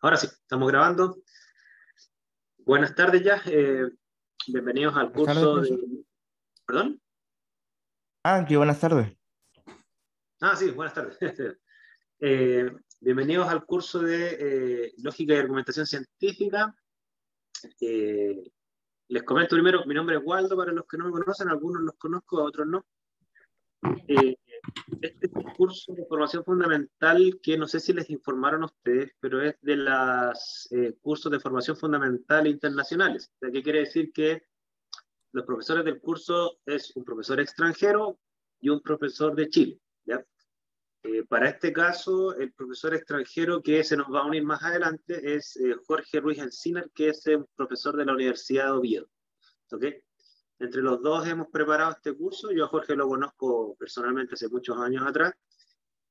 Ahora sí, estamos grabando. Buenas tardes ya. Bienvenidos al Buenas tardes, curso de... profesor. ¿Perdón? Que buenas tardes. Ah, sí, buenas tardes. Bienvenidos al curso de Lógica y Argumentación Científica. Eh, Les comento primero, mi nombre es Waldo, para los que no me conocen, algunos los conozco, a otros no. Eh, este es un curso de formación fundamental que no sé si les informaron a ustedes, pero es de los cursos de formación fundamental internacionales. O sea, ¿qué quiere decir? Que los profesores del curso es un profesor extranjero y un profesor de Chile, ¿ya? Para este caso, el profesor extranjero que se nos va a unir más adelante es Jorge Ruiz Enciner, que es un profesor de la Universidad de Oviedo. ¿Ok? Entre los dos hemos preparado este curso. Yo a Jorge lo conozco personalmente hace muchos años atrás.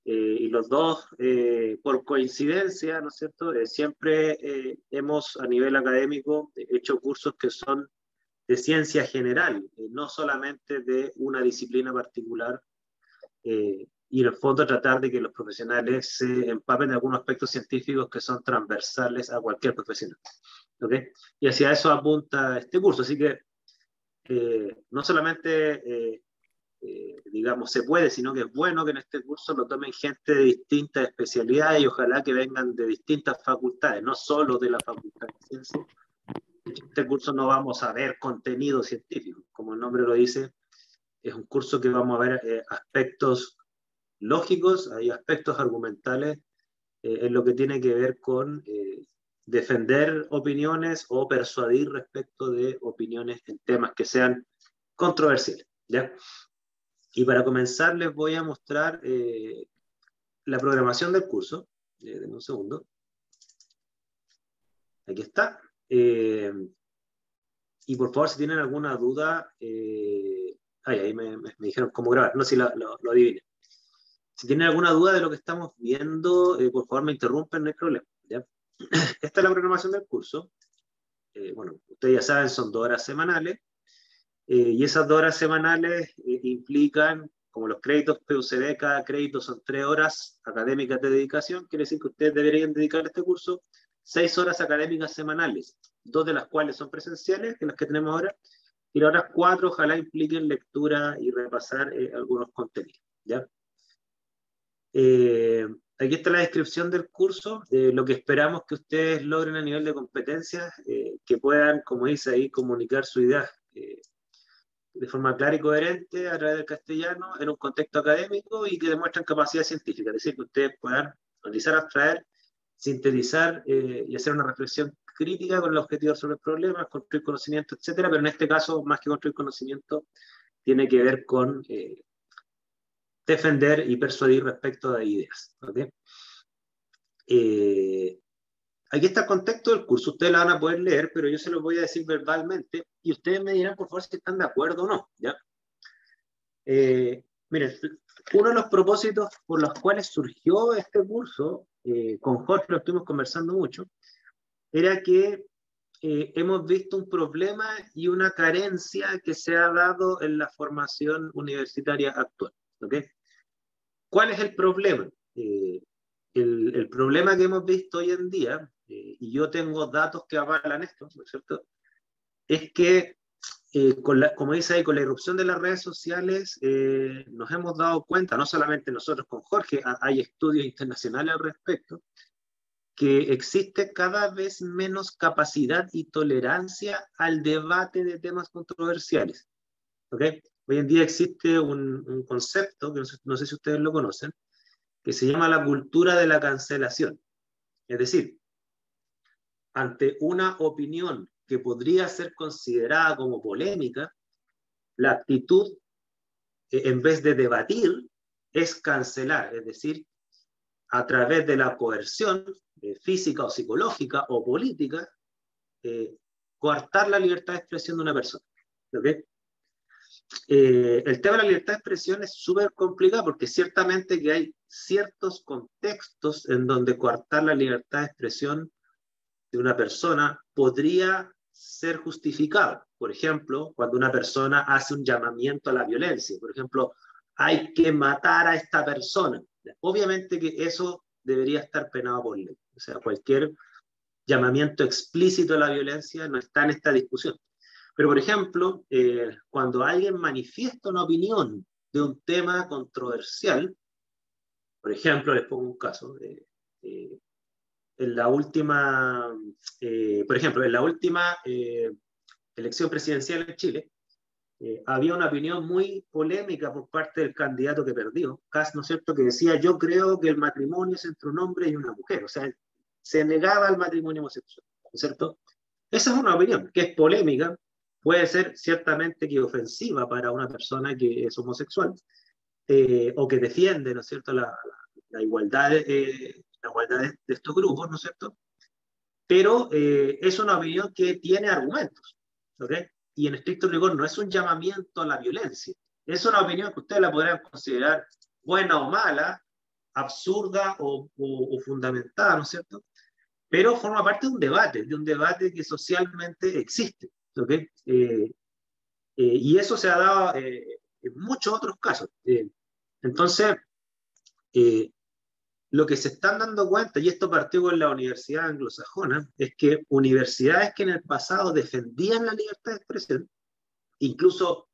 Y los dos, por coincidencia, ¿no es cierto? Siempre hemos, a nivel académico, hecho cursos que son de ciencia general, no solamente de una disciplina particular, y en el fondo tratar de que los profesionales se empapen de algunos aspectos científicos que son transversales a cualquier profesional. ¿Ok? Y hacia eso apunta este curso. Así que no solamente, digamos, se puede, sino que es bueno que en este curso lo tomen gente de distintas especialidades y ojalá que vengan de distintas facultades, no solo de la Facultad de Ciencias. En este curso no vamos a ver contenido científico, como el nombre lo dice, es un curso que vamos a ver aspectos lógicos, hay aspectos argumentales en lo que tiene que ver con defender opiniones o persuadir respecto de opiniones en temas que sean controversiales, ¿ya? Y para comenzar les voy a mostrar la programación del curso. Denme un segundo. Aquí está. Y por favor, si tienen alguna duda, ahí me dijeron cómo grabar, no sé si lo adiviné. Si tienen alguna duda de lo que estamos viendo, por favor me interrumpen, no hay problema, ¿ya? Esta es la programación del curso. Bueno, ustedes ya saben, son 2 horas semanales, y esas 2 horas semanales implican, como los créditos PUCD, cada crédito son 3 horas académicas de dedicación, quiere decir que ustedes deberían dedicar a este curso 6 horas académicas semanales, 2 de las cuales son presenciales, que las que tenemos ahora, y las otras 4 ojalá impliquen lectura y repasar algunos contenidos, ¿ya? Eh, Aquí está la descripción del curso, lo que esperamos que ustedes logren a nivel de competencias, que puedan, como dice ahí, comunicar su idea de forma clara y coherente a través del castellano en un contexto académico y que demuestren capacidad científica, es decir, que ustedes puedan analizar, abstraer, sintetizar y hacer una reflexión crítica con el objetivo de resolver problemas, construir conocimiento, etcétera, pero en este caso, más que construir conocimiento, tiene que ver con defender y persuadir respecto de ideas. ¿Okay? Aquí está el contexto del curso, ustedes la van a poder leer, pero yo se los voy a decir verbalmente y ustedes me dirán por favor si están de acuerdo o no, ¿ya? Miren, uno de los propósitos por los cuales surgió este curso, con Jorge lo estuvimos conversando mucho, era que hemos visto un problema y una carencia que se ha dado en la formación universitaria actual. ¿Okay? ¿Cuál es el problema? El problema que hemos visto hoy en día, y yo tengo datos que avalan esto, ¿no es cierto? Es que, como dice ahí, con la irrupción de las redes sociales, nos hemos dado cuenta, no solamente nosotros con Jorge, hay estudios internacionales al respecto, que existe cada vez menos capacidad y tolerancia al debate de temas controversiales. ¿Okay? Hoy en día existe un concepto, que no sé si ustedes lo conocen, que se llama la cultura de la cancelación. Es decir, ante una opinión que podría ser considerada como polémica, la actitud, en vez de debatir, es cancelar, es decir, a través de la coerción física o psicológica o política, coartar la libertad de expresión de una persona. ¿Okay? El tema de la libertad de expresión es súper complicado porque ciertamente que hay ciertos contextos en donde coartar la libertad de expresión de una persona podría ser justificado. Por ejemplo, cuando una persona hace un llamamiento a la violencia, por ejemplo, hay que matar a esta persona. Obviamente que eso debería estar penado por ley. O sea, cualquier llamamiento explícito a la violencia no está en esta discusión. Pero, por ejemplo, cuando alguien manifiesta una opinión de un tema controversial, por ejemplo, les pongo un caso, en la última, por ejemplo, en la última elección presidencial en Chile, había una opinión muy polémica por parte del candidato que perdió, Kast, ¿no es cierto?, que decía: yo creo que el matrimonio es entre un hombre y una mujer, o sea, se negaba al matrimonio homosexual, ¿no es cierto? Esa es una opinión que es polémica, puede ser ciertamente que ofensiva para una persona que es homosexual, o que defiende, ¿no es cierto?, la igualdad, la igualdad de estos grupos, ¿no es cierto? Pero es una opinión que tiene argumentos, ¿ok? Y en estricto rigor no es un llamamiento a la violencia, es una opinión que ustedes la podrán considerar buena o mala, absurda o fundamentada, ¿no es cierto? Pero forma parte de un debate que socialmente existe, ¿ok? Y eso se ha dado en muchos otros casos. Entonces, eh, lo que se están dando cuenta, y esto partió con la Universidad Anglosajona, es que universidades que en el pasado defendían la libertad de expresión, incluso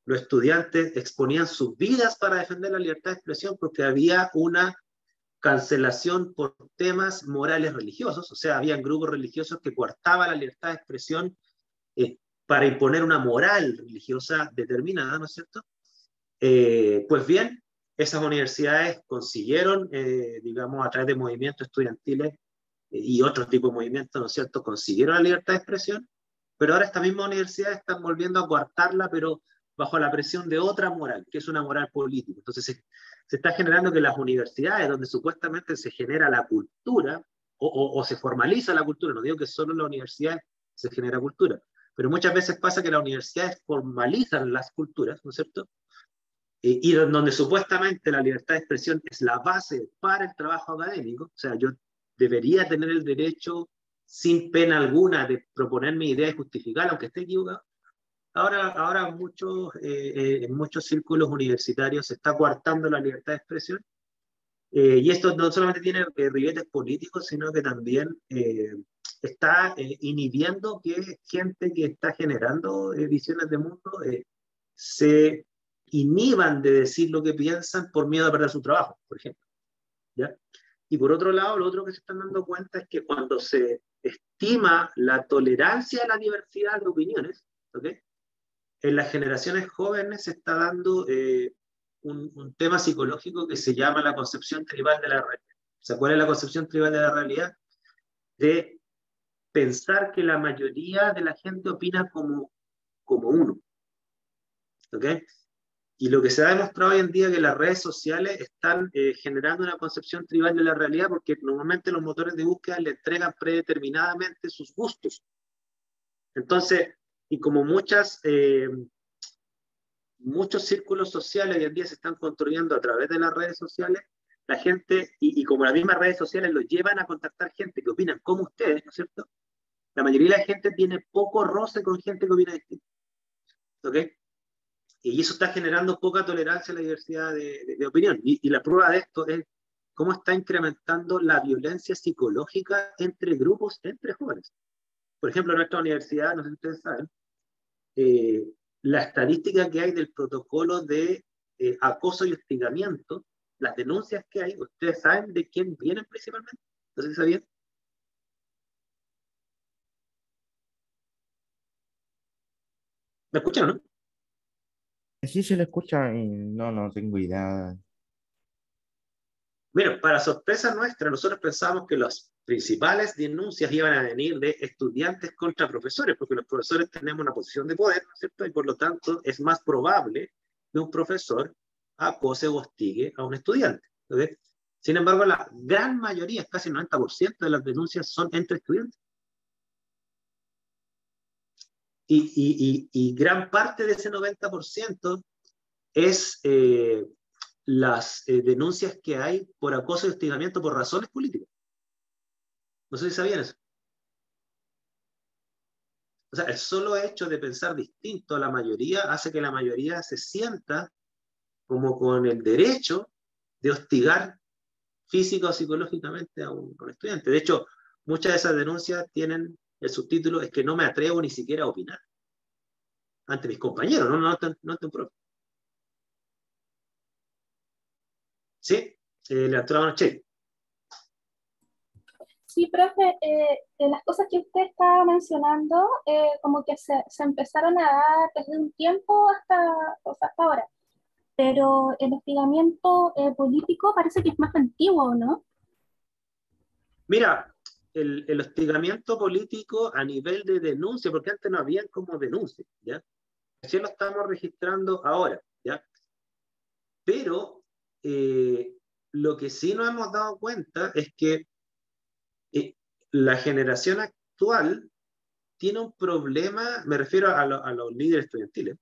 los estudiantes exponían sus vidas para defender la libertad de expresión porque había una cancelación por temas morales religiosos, o sea, habían grupos religiosos que coartaban la libertad de expresión para imponer una moral religiosa determinada, ¿no es cierto? Pues bien, esas universidades consiguieron, digamos, a través de movimientos estudiantiles y otros tipos de movimientos, ¿no es cierto?, consiguieron la libertad de expresión, pero ahora estas mismas universidades están volviendo a coartarla, pero bajo la presión de otra moral, que es una moral política. Entonces se está generando que las universidades, donde supuestamente se genera la cultura, o se formaliza la cultura, no digo que solo en la universidad se genera cultura, pero muchas veces pasa que las universidades formalizan las culturas, ¿no es cierto?, y donde supuestamente la libertad de expresión es la base para el trabajo académico, o sea, yo debería tener el derecho sin pena alguna de proponer mi idea y justificarla, aunque esté equivocado. Ahora en muchos círculos universitarios se está coartando la libertad de expresión, y esto no solamente tiene ribetes políticos, sino que también está inhibiendo que gente que está generando visiones de mundo se inhiban de decir lo que piensan por miedo a perder su trabajo, por ejemplo, ¿ya? Y por otro lado, lo otro que se están dando cuenta es que cuando se estima la tolerancia a la diversidad de opiniones, ¿ok?, en las generaciones jóvenes se está dando un tema psicológico que se llama la concepción tribal de la realidad. O sea, ¿cuál es la concepción tribal de la realidad? De pensar que la mayoría de la gente opina como uno, ¿ok? Y lo que se ha demostrado hoy en día es que las redes sociales están generando una concepción tribal de la realidad, porque normalmente los motores de búsqueda le entregan predeterminadamente sus gustos. Entonces, y como muchos círculos sociales hoy en día se están construyendo a través de las redes sociales, la gente, y como las mismas redes sociales los llevan a contactar gente que opinan como ustedes, ¿no es cierto? La mayoría de la gente tiene poco roce con gente que opina distinto, ¿ok? Y eso está generando poca tolerancia a la diversidad de opinión. Y la prueba de esto es cómo está incrementando la violencia psicológica entre grupos, entre jóvenes. Por ejemplo, en nuestra universidad, no sé si ustedes saben, eh, la estadística que hay del protocolo de acoso y hostigamiento, las denuncias que hay, ¿ustedes saben de quién vienen principalmente? No sé si sabían. ¿Me escuchan, no? Sí se le escucha y no tengo idea. Mira, para sorpresa nuestra, nosotros pensábamos que las principales denuncias iban a venir de estudiantes contra profesores, porque los profesores tenemos una posición de poder, ¿no es cierto? Y por lo tanto es más probable que un profesor acose o hostigue a un estudiante, ¿ok? Sin embargo, la gran mayoría, casi el 90% de las denuncias son entre estudiantes. Y gran parte de ese 90% es las denuncias que hay por acoso y hostigamiento por razones políticas. No sé si sabían eso. O sea, el solo hecho de pensar distinto a la mayoría hace que la mayoría se sienta como con el derecho de hostigar física o psicológicamente a un estudiante. De hecho, Muchas de esas denuncias tienen el subtítulo, es que no me atrevo ni siquiera a opinar ante mis compañeros, no ante un profe. Sí, le actuaban a Che. Sí, profe, de las cosas que usted estaba mencionando, como que se empezaron a dar desde un tiempo hasta, o sea, hasta ahora, pero el hostigamiento político parece que es más antiguo, ¿no? Mira, el hostigamiento político a nivel de denuncia, porque antes no había como denuncia, ¿ya? Así lo estamos registrando ahora, ¿ya? Pero lo que sí nos hemos dado cuenta es que la generación actual tiene un problema, me refiero a los líderes estudiantiles,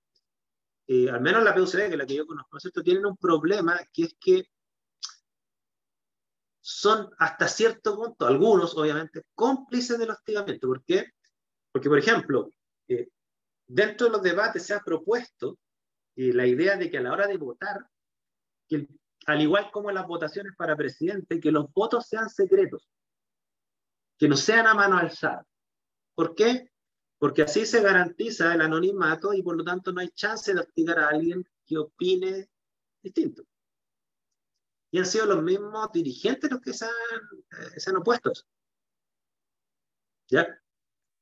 al menos la PUCD, que es la que yo conozco, ¿cierto? Tienen un problema que es que son hasta cierto punto, algunos obviamente, cómplices del hostigamiento. ¿Por qué? Porque, por ejemplo, eh, dentro de los debates se ha propuesto la idea de que a la hora de votar, que al igual como en las votaciones para presidente, que los votos sean secretos, que no sean a mano alzada. ¿Por qué? Porque así se garantiza el anonimato y por lo tanto no hay chance de hostigar a alguien que opine distinto. Y han sido los mismos dirigentes los que se han opuesto a eso. ¿Ya?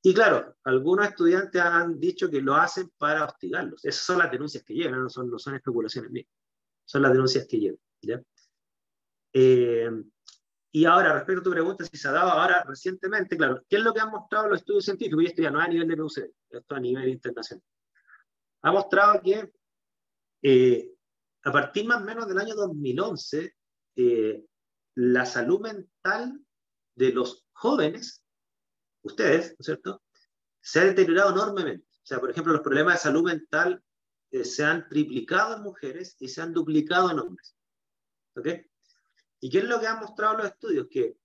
Y claro, algunos estudiantes han dicho que lo hacen para hostigarlos. Esas son las denuncias que llegan, no son especulaciones mías. Son las denuncias que llegan. ¿Ya? Eh, y ahora, respecto a tu pregunta, si se ha dado ahora recientemente, claro, ¿qué es lo que han mostrado los estudios científicos? Y esto ya no es a nivel de PUC, esto a nivel internacional. Ha mostrado que a partir más o menos del año 2011, la salud mental de los jóvenes, ustedes, ¿no es cierto?, se ha deteriorado enormemente. O sea, por ejemplo, los problemas de salud mental se han triplicado en mujeres y se han duplicado en hombres. ¿Ok? ¿Y qué es lo que han mostrado los estudios? Que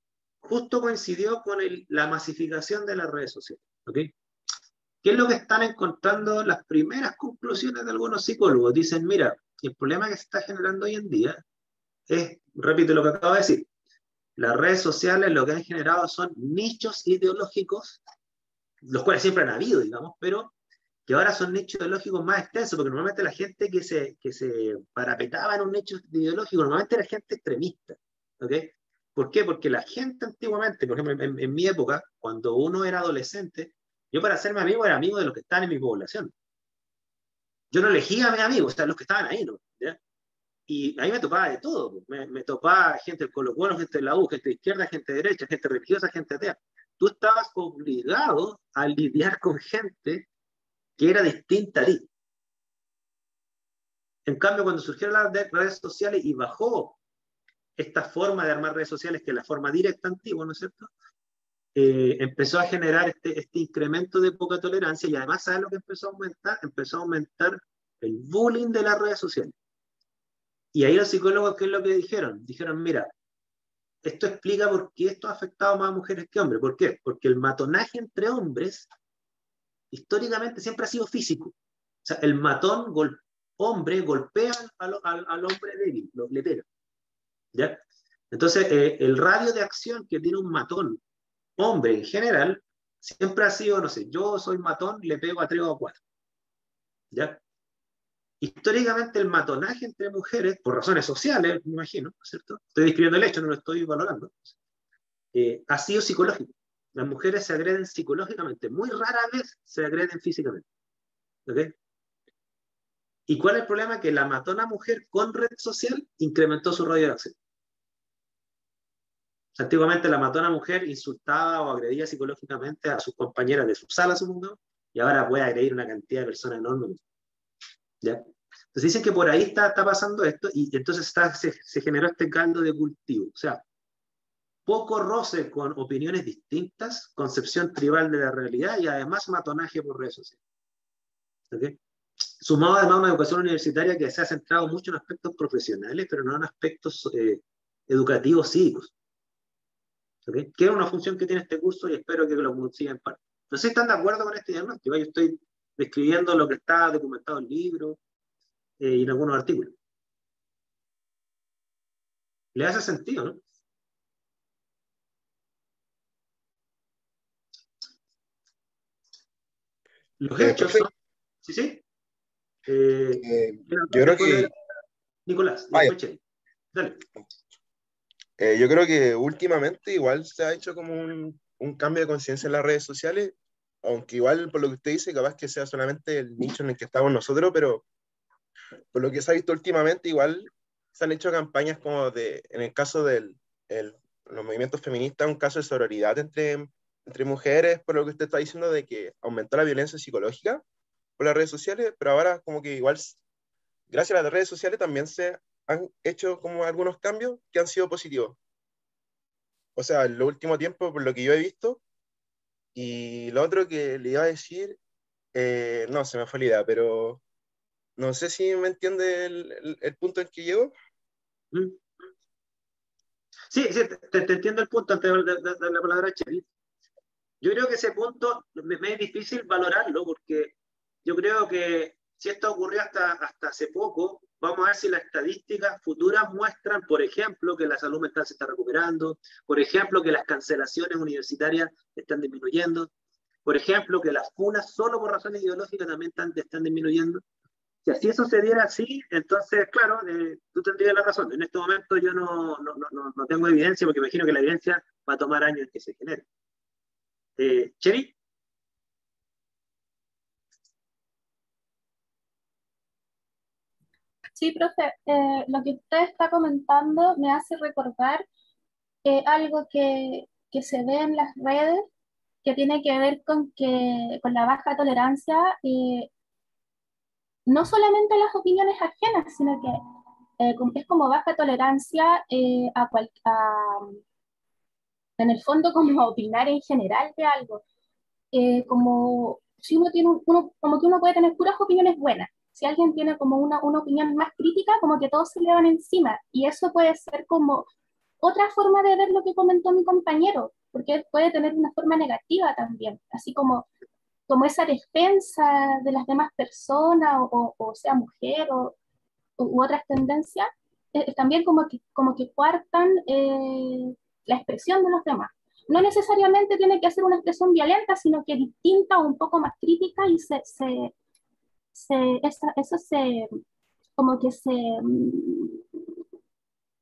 justo coincidió con la masificación de las redes sociales. ¿Ok? ¿Qué es lo que están encontrando las primeras conclusiones de algunos psicólogos? Dicen, mira, el problema que se está generando hoy en día es, repito lo que acabo de decir, las redes sociales lo que han generado son nichos ideológicos, los cuales siempre han habido, digamos, pero que ahora son nichos ideológicos más extensos, porque normalmente la gente que se parapetaba en un nicho ideológico, normalmente era gente extremista. ¿Ok? ¿Por qué? Porque la gente antiguamente, por ejemplo, en mi época, cuando uno era adolescente, yo para hacerme amigo era amigo de los que estaban en mi población. Yo no elegía a mis amigos, o sea, los que estaban ahí, ¿no? ¿Ya? Y a mí me topaba de todo. Me topaba gente del Colo-Colo, gente de la U, gente de izquierda, gente de derecha, gente religiosa, gente atea. Tú estabas obligado a lidiar con gente que era distinta a ti. En cambio, cuando surgieron las redes sociales y bajó esta forma de armar redes sociales, que es la forma directa antigua, ¿no es cierto? Empezó a generar este incremento de poca tolerancia y además, ¿sabes lo que empezó a aumentar? Empezó a aumentar el bullying de las redes sociales. Y ahí los psicólogos, ¿qué es lo que dijeron? Dijeron, mira, esto explica por qué esto ha afectado más a mujeres que a hombres. ¿Por qué? Porque el matonaje entre hombres históricamente siempre ha sido físico. O sea, el matón hombre golpea al hombre débil, le pega. ¿Ya? Entonces, el radio de acción que tiene un matón, hombre en general, siempre ha sido, no sé, yo soy matón, le pego a 3 o a 4. ¿Ya? Históricamente el matonaje entre mujeres, por razones sociales, me imagino, ¿cierto? Estoy describiendo el hecho, no lo estoy valorando, ha sido psicológico. Las mujeres se agreden psicológicamente, muy rara vez se agreden físicamente. ¿Ok? ¿Y cuál es el problema? Que la matona mujer con red social incrementó su radio de acción. Antiguamente la matona mujer insultaba o agredía psicológicamente a sus compañeras de su sala, supongo, y ahora puede agredir una cantidad de personas enorme. ¿Ya? Entonces dicen que por ahí está pasando esto y entonces se generó este caldo de cultivo. O sea, poco roce con opiniones distintas, concepción tribal de la realidad y además matonaje por redes sociales. ¿Okay? Sumado además a una educación universitaria que se ha centrado mucho en aspectos profesionales, pero no en aspectos educativos cívicos. ¿Okay? Que es una función que tiene este curso y espero que lo consiga en parte. No sé si están de acuerdo con este diagnóstico. Yo estoy describiendo lo que está documentado en libros y en algunos artículos. ¿Le hace sentido, no? Los hechos profe, son... ¿Sí, sí? Eh, yo creo que, Nicolás, y vaya, después Chey. Dale. yo creo que últimamente igual se ha hecho como un cambio de conciencia en las redes sociales, aunque igual por lo que usted dice, capaz que sea solamente el nicho en el que estamos nosotros, pero por lo que se ha visto últimamente, igual se han hecho campañas como en el caso los movimientos feministas, un caso de sororidad entre mujeres, por lo que usted está diciendo de que aumentó la violencia psicológica por las redes sociales, pero ahora como que igual, gracias a las redes sociales también se han hecho como algunos cambios que han sido positivos. O sea, en lo último tiempo, por lo que yo he visto, y lo otro que le iba a decir, no, se me fue la idea, pero no sé si me entiende el punto en que llego. ¿Mm? Sí, sí, te entiendo el punto antes de dar la palabra a Chey. Yo creo que ese punto me es difícil valorarlo porque yo creo que si esto ocurrió hasta hace poco, vamos a ver si las estadísticas futuras muestran, por ejemplo, que la salud mental se está recuperando, por ejemplo, que las cancelaciones universitarias están disminuyendo, por ejemplo, que las funas solo por razones ideológicas también están disminuyendo. Si así eso se diera así, entonces, claro, tú tendrías la razón. En este momento yo no tengo evidencia porque imagino que la evidencia va a tomar años en que se genere. Cheri. Sí, profe, lo que usted está comentando me hace recordar algo que se ve en las redes que tiene que ver con la baja tolerancia, no solamente a las opiniones ajenas, sino que es como baja tolerancia en el fondo como a opinar en general de algo. Como si uno tiene como que uno puede tener puras opiniones buenas. Si alguien tiene como una opinión más crítica, como que todos se le van encima. Y eso puede ser como otra forma de ver lo que comentó mi compañero, porque puede tener una forma negativa también, así como esa defensa de las demás personas, o sea mujer, u otras tendencias, también como que coartan la expresión de los demás. No necesariamente tiene que ser una expresión violenta, sino que distinta o un poco más crítica y eso como que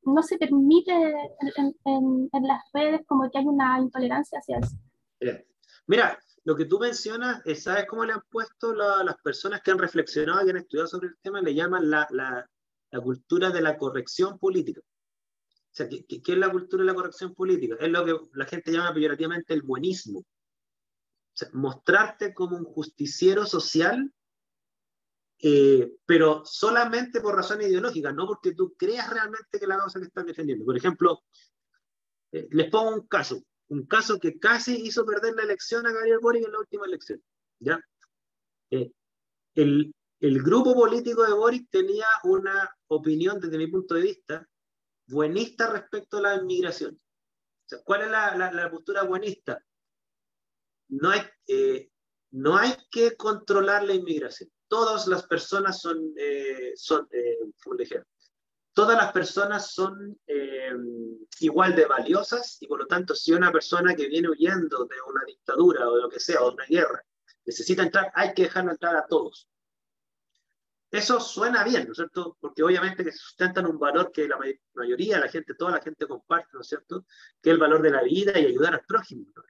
no se permite en las redes, como que hay una intolerancia hacia eso. Mira, lo que tú mencionas, ¿sabes cómo le han puesto las personas que han reflexionado y han estudiado sobre el tema? Le llaman la cultura de la corrección política. O sea, ¿qué es la cultura de la corrección política? Es lo que la gente llama peyorativamente el buenismo. O sea, mostrarte como un justiciero social, pero solamente por razones ideológicas, no porque tú creas realmente que la causa que estás defendiendo. Por ejemplo, les pongo un caso que casi hizo perder la elección a Gabriel Boric en la última elección. ¿Ya? Eh, el grupo político de Boric tenía una opinión, desde mi punto de vista, buenista respecto a la inmigración. O sea, ¿cuál es la postura buenista? No hay, no hay que controlar la inmigración. Todas las personas como le dije, todas las personas son igual de valiosas y por lo tanto si una persona que viene huyendo de una dictadura o de lo que sea, o de una guerra, necesita entrar, hay que dejarlo entrar a todos. Eso suena bien, ¿no es cierto? Porque obviamente que sustentan un valor que la mayoría de la gente, toda la gente comparte, ¿no es cierto? Que es el valor de la vida y ayudar al prójimo, ¿no?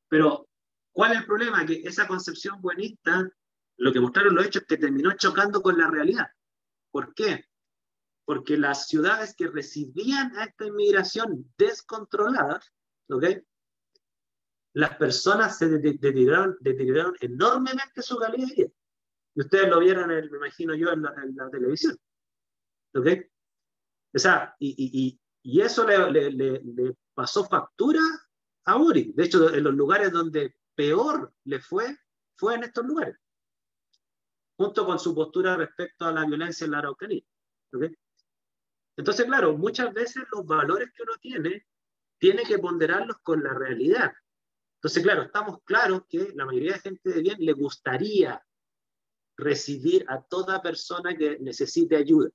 Pero, ¿cuál es el problema? Que esa concepción buenista, lo que mostraron los hechos es que terminó chocando con la realidad. ¿Por qué? Porque las ciudades que recibían a esta inmigración descontrolada, ¿ok? Las personas se deterioraron enormemente su calidad de vida. Y ustedes lo vieron, me imagino yo, en la televisión. ¿Ok? O sea, y eso le pasó factura a Boric. De hecho, en los lugares donde peor le fue en estos lugares, junto con su postura respecto a la violencia en la Araucanía. ¿Ok? Entonces, claro, muchas veces los valores que uno tiene que ponderarlos con la realidad. Entonces, claro, estamos claros que la mayoría de gente de bien le gustaría recibir a toda persona que necesite ayuda.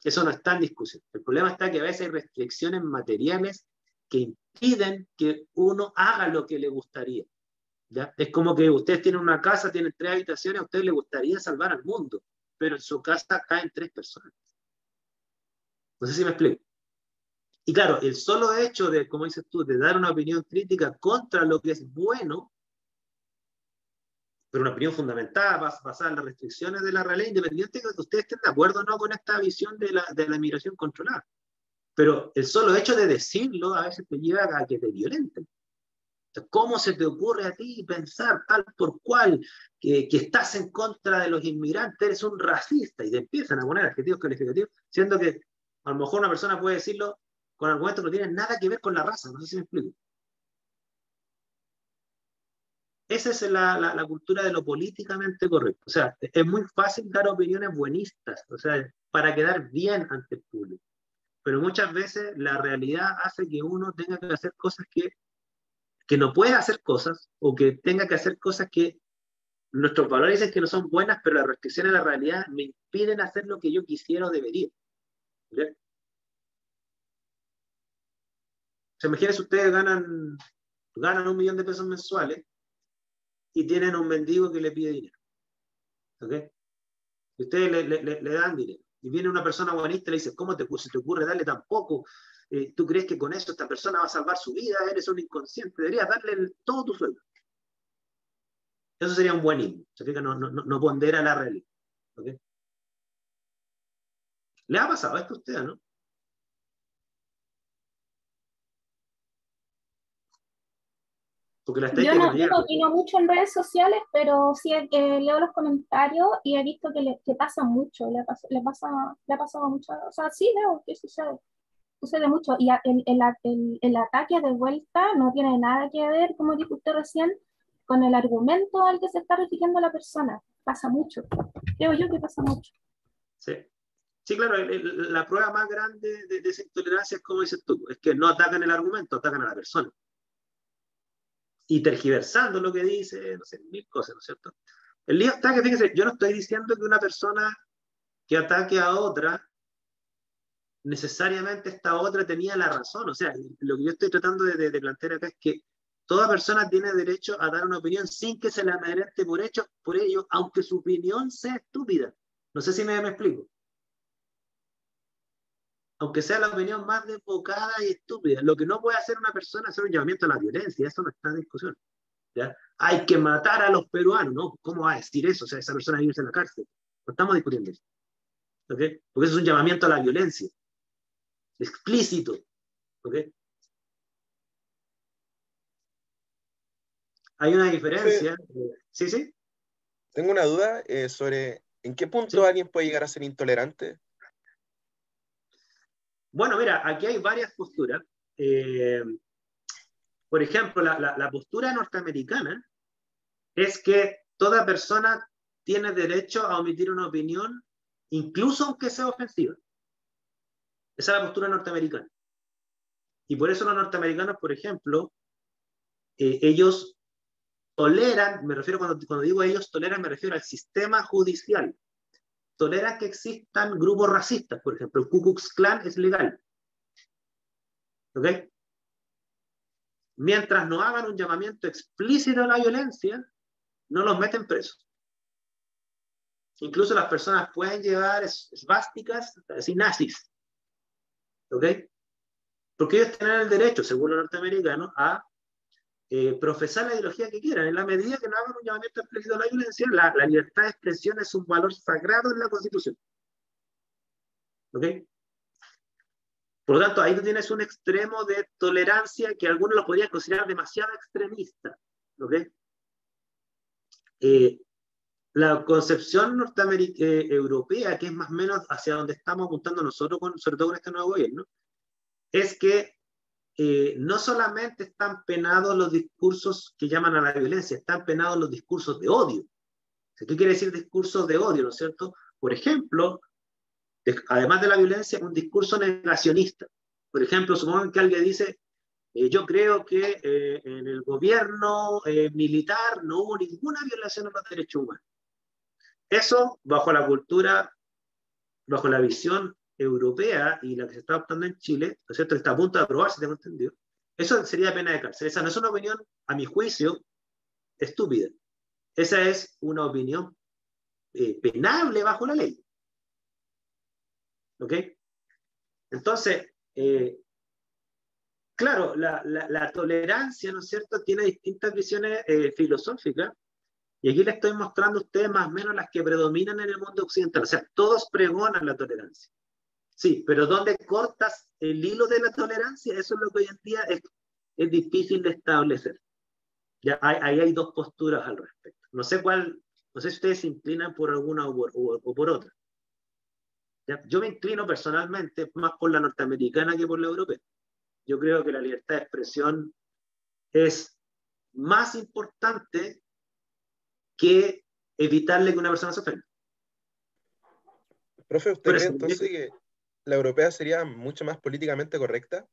Eso no está en discusión. El problema está que a veces hay restricciones materiales que impiden que uno haga lo que le gustaría. ¿ya? Es como que ustedes tienen una casa, tienen 3 habitaciones, a ustedes les gustaría salvar al mundo, pero en su casa caen 3 personas. No sé si me explico. Y claro, el solo hecho de, como dices tú, de dar una opinión crítica contra lo que es bueno, pero una opinión fundamentada, basada en las restricciones de la realidad, independiente de que ustedes estén de acuerdo o no con esta visión de la migración controlada. Pero el solo hecho de decirlo a veces te lleva a que te violenten. ¿Cómo se te ocurre a ti pensar tal por cual que estás en contra de los inmigrantes, eres un racista? Y te empiezan a poner adjetivos calificativos, siendo que a lo mejor una persona puede decirlo con argumentos que no tienen nada que ver con la raza. No sé si me explico. Esa es la cultura de lo políticamente correcto. O sea, es muy fácil dar opiniones buenistas, o sea, para quedar bien ante el público. Pero muchas veces la realidad hace que uno tenga que hacer cosas que no puede hacer cosas, o que tenga que hacer cosas que nuestros valores dicen que no son buenas, pero las restricciones de la realidad me impiden hacer lo que yo quisiera o debería. ¿Okay? O sea, imagínense, ustedes ganan 1 millón de pesos mensuales y tienen un mendigo que le pide dinero. ¿Okay? Y ustedes le dan dinero. Y viene una persona buenista y le dice, ¿cómo se te ocurre darle tan poco? ¿Tú crees que con eso esta persona va a salvar su vida? Eres un inconsciente, deberías darle todo tu sueldo. Eso sería un buenismo. No pondera la realidad. ¿Okay? ¿Le ha pasado esto a usted, no? Porque la Yo estadística no, no yo llega. no opino mucho en redes sociales, pero sí leo los comentarios y he visto que pasa mucho, le ha pasado mucho, o sea, sí veo que sucede mucho. Y el ataque de vuelta no tiene nada que ver, como dijo usted recién, con el argumento al que se está refiriendo la persona. Pasa mucho. Creo yo que pasa mucho. Sí, sí, claro, la prueba más grande de esa intolerancia es como dices tú, es que no atacan el argumento, atacan a la persona. Y tergiversando lo que dice, no sé, mil cosas, ¿no es cierto? El lío está que, fíjense, yo no estoy diciendo que una persona que ataque a otra, necesariamente esta otra tenía la razón. O sea, lo que yo estoy tratando de plantear acá es que toda persona tiene derecho a dar una opinión sin que se la amedrente por ello, aunque su opinión sea estúpida. No sé si me explico. Aunque sea la opinión más desbocada y estúpida. Lo que no puede hacer una persona es hacer un llamamiento a la violencia. Eso no está en discusión. ¿Ya? Hay que matar a los peruanos, ¿no? ¿Cómo va a decir eso? O sea, esa persona vive en la cárcel. No estamos discutiendo eso. ¿Okay? Porque eso es un llamamiento a la violencia. Explícito. ¿Okay? Hay una Profe, diferencia. Sí, sí, tengo una duda sobre en qué punto sí. alguien puede llegar a ser intolerante. Bueno, mira, aquí hay varias posturas. Eh, por ejemplo, la postura norteamericana es que toda persona tiene derecho a omitir una opinión, incluso aunque sea ofensiva. Esa es la postura norteamericana. Y por eso los norteamericanos, por ejemplo, ellos toleran, me refiero cuando digo ellos toleran, me refiero al sistema judicial. Toleran que existan grupos racistas, por ejemplo, el Ku Klux Klan es legal. ¿Ok? Mientras no hagan un llamamiento explícito a la violencia, no los meten presos. Incluso las personas pueden llevar esvásticas, así nazis. ¿Ok? Porque ellos tienen el derecho, según los norteamericanos, a profesar la ideología que quieran. En la medida que no hagan un llamamiento explícito a la violencia, la libertad de expresión es un valor sagrado en la Constitución. ¿Ok? Por lo tanto, ahí tú tienes un extremo de tolerancia que algunos lo podrían considerar demasiado extremista. ¿Ok? La concepción europea, que es más o menos hacia donde estamos apuntando nosotros, sobre todo con este nuevo gobierno, es que no solamente están penados los discursos que llaman a la violencia, están penados los discursos de odio. ¿Qué quiere decir discursos de odio, no es cierto? Por ejemplo, además de la violencia, un discurso negacionista. Por ejemplo, supongan que alguien dice, yo creo que en el gobierno militar no hubo ninguna violación a los derechos humanos. Eso, bajo la cultura, bajo la visión europea y la que se está adoptando en Chile, ¿no es cierto? Está a punto de aprobarse, tengo entendido. Eso sería pena de cárcel. Esa no es una opinión, a mi juicio, estúpida. Esa es una opinión penable bajo la ley. ¿Ok? Entonces, claro, la tolerancia, ¿no es cierto?, tiene distintas visiones filosóficas, y aquí les estoy mostrando a ustedes más o menos las que predominan en el mundo occidental. O sea, todos pregonan la tolerancia. Sí, pero ¿dónde cortas el hilo de la tolerancia? Eso es lo que hoy en día es difícil de establecer. Ya ahí hay dos posturas al respecto. No sé si ustedes se inclinan por alguna o por otra. ¿Ya? Yo me inclino personalmente más por la norteamericana que por la europea. Yo creo que la libertad de expresión es más importante que evitarle que una persona se ofenda. Profe, ¿usted Por cree eso, entonces que la europea sería mucho más políticamente correcta?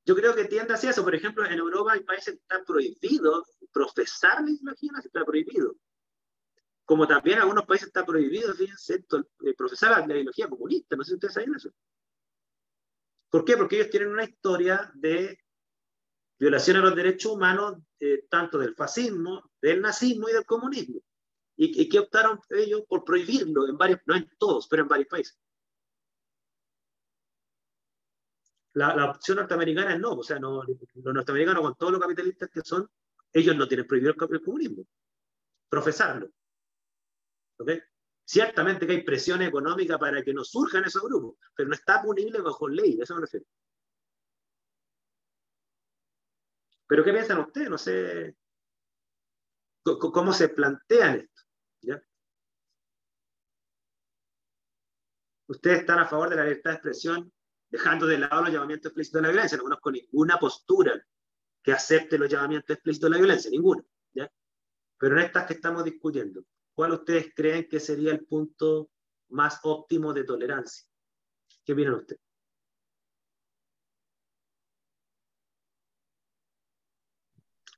yo creo que tiende hacia eso. Por ejemplo, en Europa hay países que están prohibidos profesar la ideología, está prohibido. Como también en algunos países está prohibido, fíjense, profesar la ideología comunista. No sé si ustedes saben eso. ¿Por qué? Porque ellos tienen una historia de violación a los derechos humanos, tanto del fascismo, del nazismo y del comunismo. Y que optaron ellos por prohibirlo en varios, no en todos, pero en varios países. La opción norteamericana es no, o sea, no, los norteamericanos con todos los capitalistas que son, ellos no tienen prohibido el comunismo, profesarlo. ¿Okay? Ciertamente que hay presión económica para que no surjan esos grupos, pero no está punible bajo ley, a eso me refiero. Pero ¿qué piensan ustedes? No sé cómo se plantean esto. ¿Ya? Ustedes están a favor de la libertad de expresión, dejando de lado los llamamientos explícitos de la violencia. No conozco ninguna postura que acepte los llamamientos explícitos de la violencia, ninguna. ¿Ya? Pero en estas que estamos discutiendo, ¿cuál ustedes creen que sería el punto más óptimo de tolerancia? ¿Qué opinan ustedes?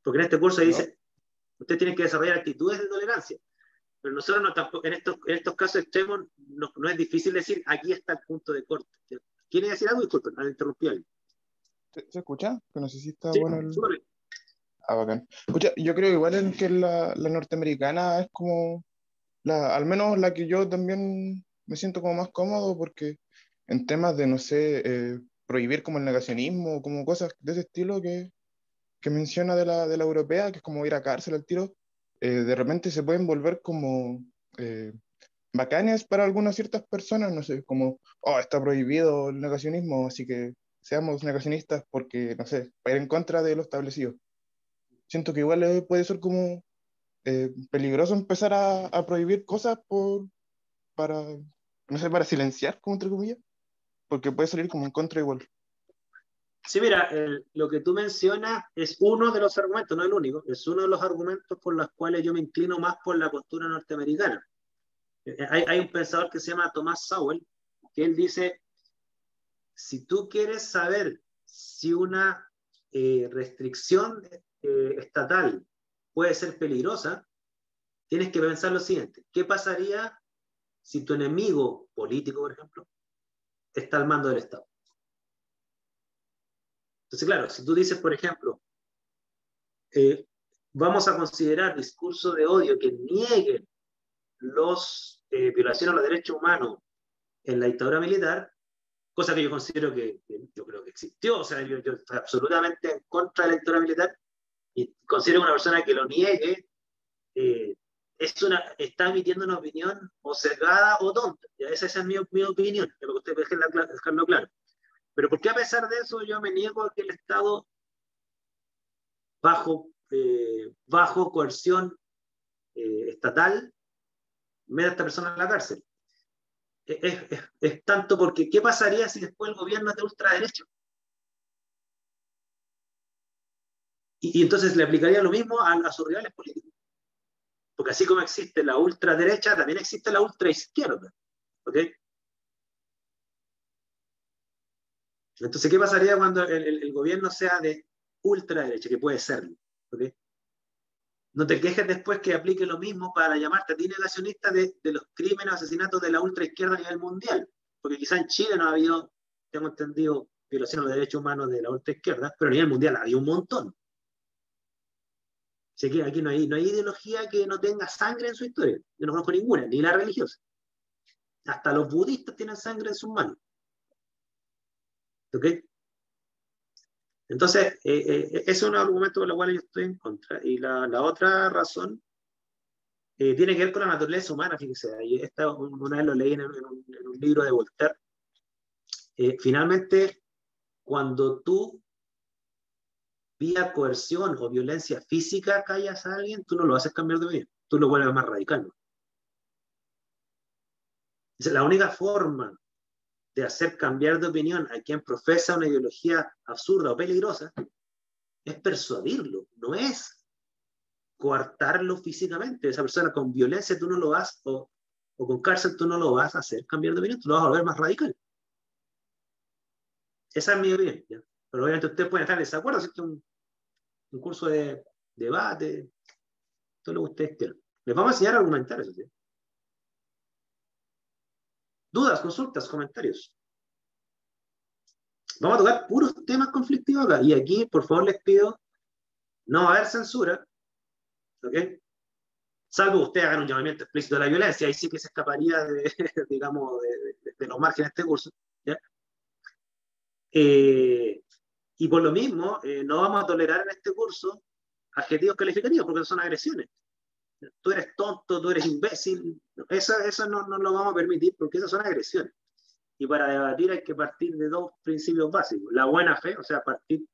Porque en este curso dice, ustedes tienen que desarrollar actitudes de tolerancia, pero nosotros no, tampoco, en estos casos extremos no es difícil decir, aquí está el punto de corte. ¿Quieren decir algo? Disculpen, han interrumpido alguien. ¿Se escucha? Que no sé si está Sí, bueno el... súper bien. Ah, bacán. Escucha, yo creo igual en que la norteamericana es como, al menos la que yo también me siento como más cómodo, porque en temas de, no sé, prohibir como el negacionismo, como cosas de ese estilo que menciona de la europea, que es como ir a cárcel al tiro, de repente se pueden volver como eh, bacanes para algunas ciertas personas, no sé, como, oh, está prohibido el negacionismo, así que seamos negacionistas porque, no sé, para ir en contra de lo establecido. Siento que igual puede ser como peligroso empezar a prohibir cosas para, no sé, para silenciar, como entre comillas, porque puede salir como en contra igual. Sí, mira, lo que tú mencionas es uno de los argumentos, no el único, es uno de los argumentos por los cuales yo me inclino más por la postura norteamericana. Hay un pensador que se llama Thomas Sowell, que él dice, si tú quieres saber si una restricción estatal puede ser peligrosa, tienes que pensar lo siguiente, ¿qué pasaría si tu enemigo político, por ejemplo, está al mando del Estado? Entonces, claro, si tú dices, por ejemplo, vamos a considerar discurso de odio que nieguen los violaciones a los derechos humanos en la dictadura militar, cosa que yo considero que yo creo que existió, o sea, yo estoy absolutamente en contra de la dictadura militar y considero que una persona que lo niegue está emitiendo una opinión o cerrada o tonta. ¿Ya? Esa es mi opinión, de lo que ustedes dejen dejarlo claro. Pero ¿por qué a pesar de eso yo me niego a que el Estado, bajo coerción estatal, meta a esta persona en la cárcel? Es tanto porque ¿qué pasaría si después el gobierno es de ultraderecha? Y entonces le aplicaría lo mismo a sus rivales políticos. Porque así como existe la ultraderecha, también existe la ultraizquierda. ¿Ok? Entonces, ¿qué pasaría cuando el gobierno sea de ultraderecha? Que puede serlo. ¿Ok? No te quejes después que aplique lo mismo para llamarte a ti negacionista de los crímenes o asesinatos de la ultraizquierda a nivel mundial. Porque quizá en Chile no ha habido, tengo entendido, violación de los derechos humanos de la ultraizquierda, pero a nivel mundial había un montón. Sé que aquí no hay ideología que no tenga sangre en su historia. Yo no conozco ninguna, ni la religiosa. Hasta los budistas tienen sangre en sus manos. ¿Ok? Entonces, ese es un argumento por el cual yo estoy en contra. Y la otra razón tiene que ver con la naturaleza humana, fíjese. Esta una vez lo leí en un libro de Voltaire. Finalmente, cuando tú vía coerción o violencia física callas a alguien, tú no lo haces cambiar de opinión, tú lo vuelves más radical, ¿no? Es la única forma de hacer cambiar de opinión a quien profesa una ideología absurda o peligrosa es persuadirlo, no es coartarlo físicamente. Esa persona con violencia tú no lo vas, o con cárcel tú no lo vas a hacer cambiar de opinión, tú lo vas a volver más radical. Esa es mi opinión, ¿ya? Pero obviamente ustedes pueden estar en desacuerdo, si es un curso de debate, todo lo que ustedes quieran. Les vamos a enseñar a argumentar eso, ¿sí? Dudas, consultas, comentarios. Vamos a tocar puros temas conflictivos acá. Y aquí, por favor, les pido no va a haber censura, ¿ok? Salvo que ustedes hagan un llamamiento explícito a la violencia, ahí sí que se escaparía de, digamos, de los márgenes de este curso, ¿ya? Y por lo mismo, no vamos a tolerar en este curso adjetivos calificativos, porque son agresiones. Tú eres tonto, tú eres imbécil, eso no lo vamos a permitir, porque esas son agresiones. Y para debatir hay que partir de dos principios básicos. La buena fe, o sea, partir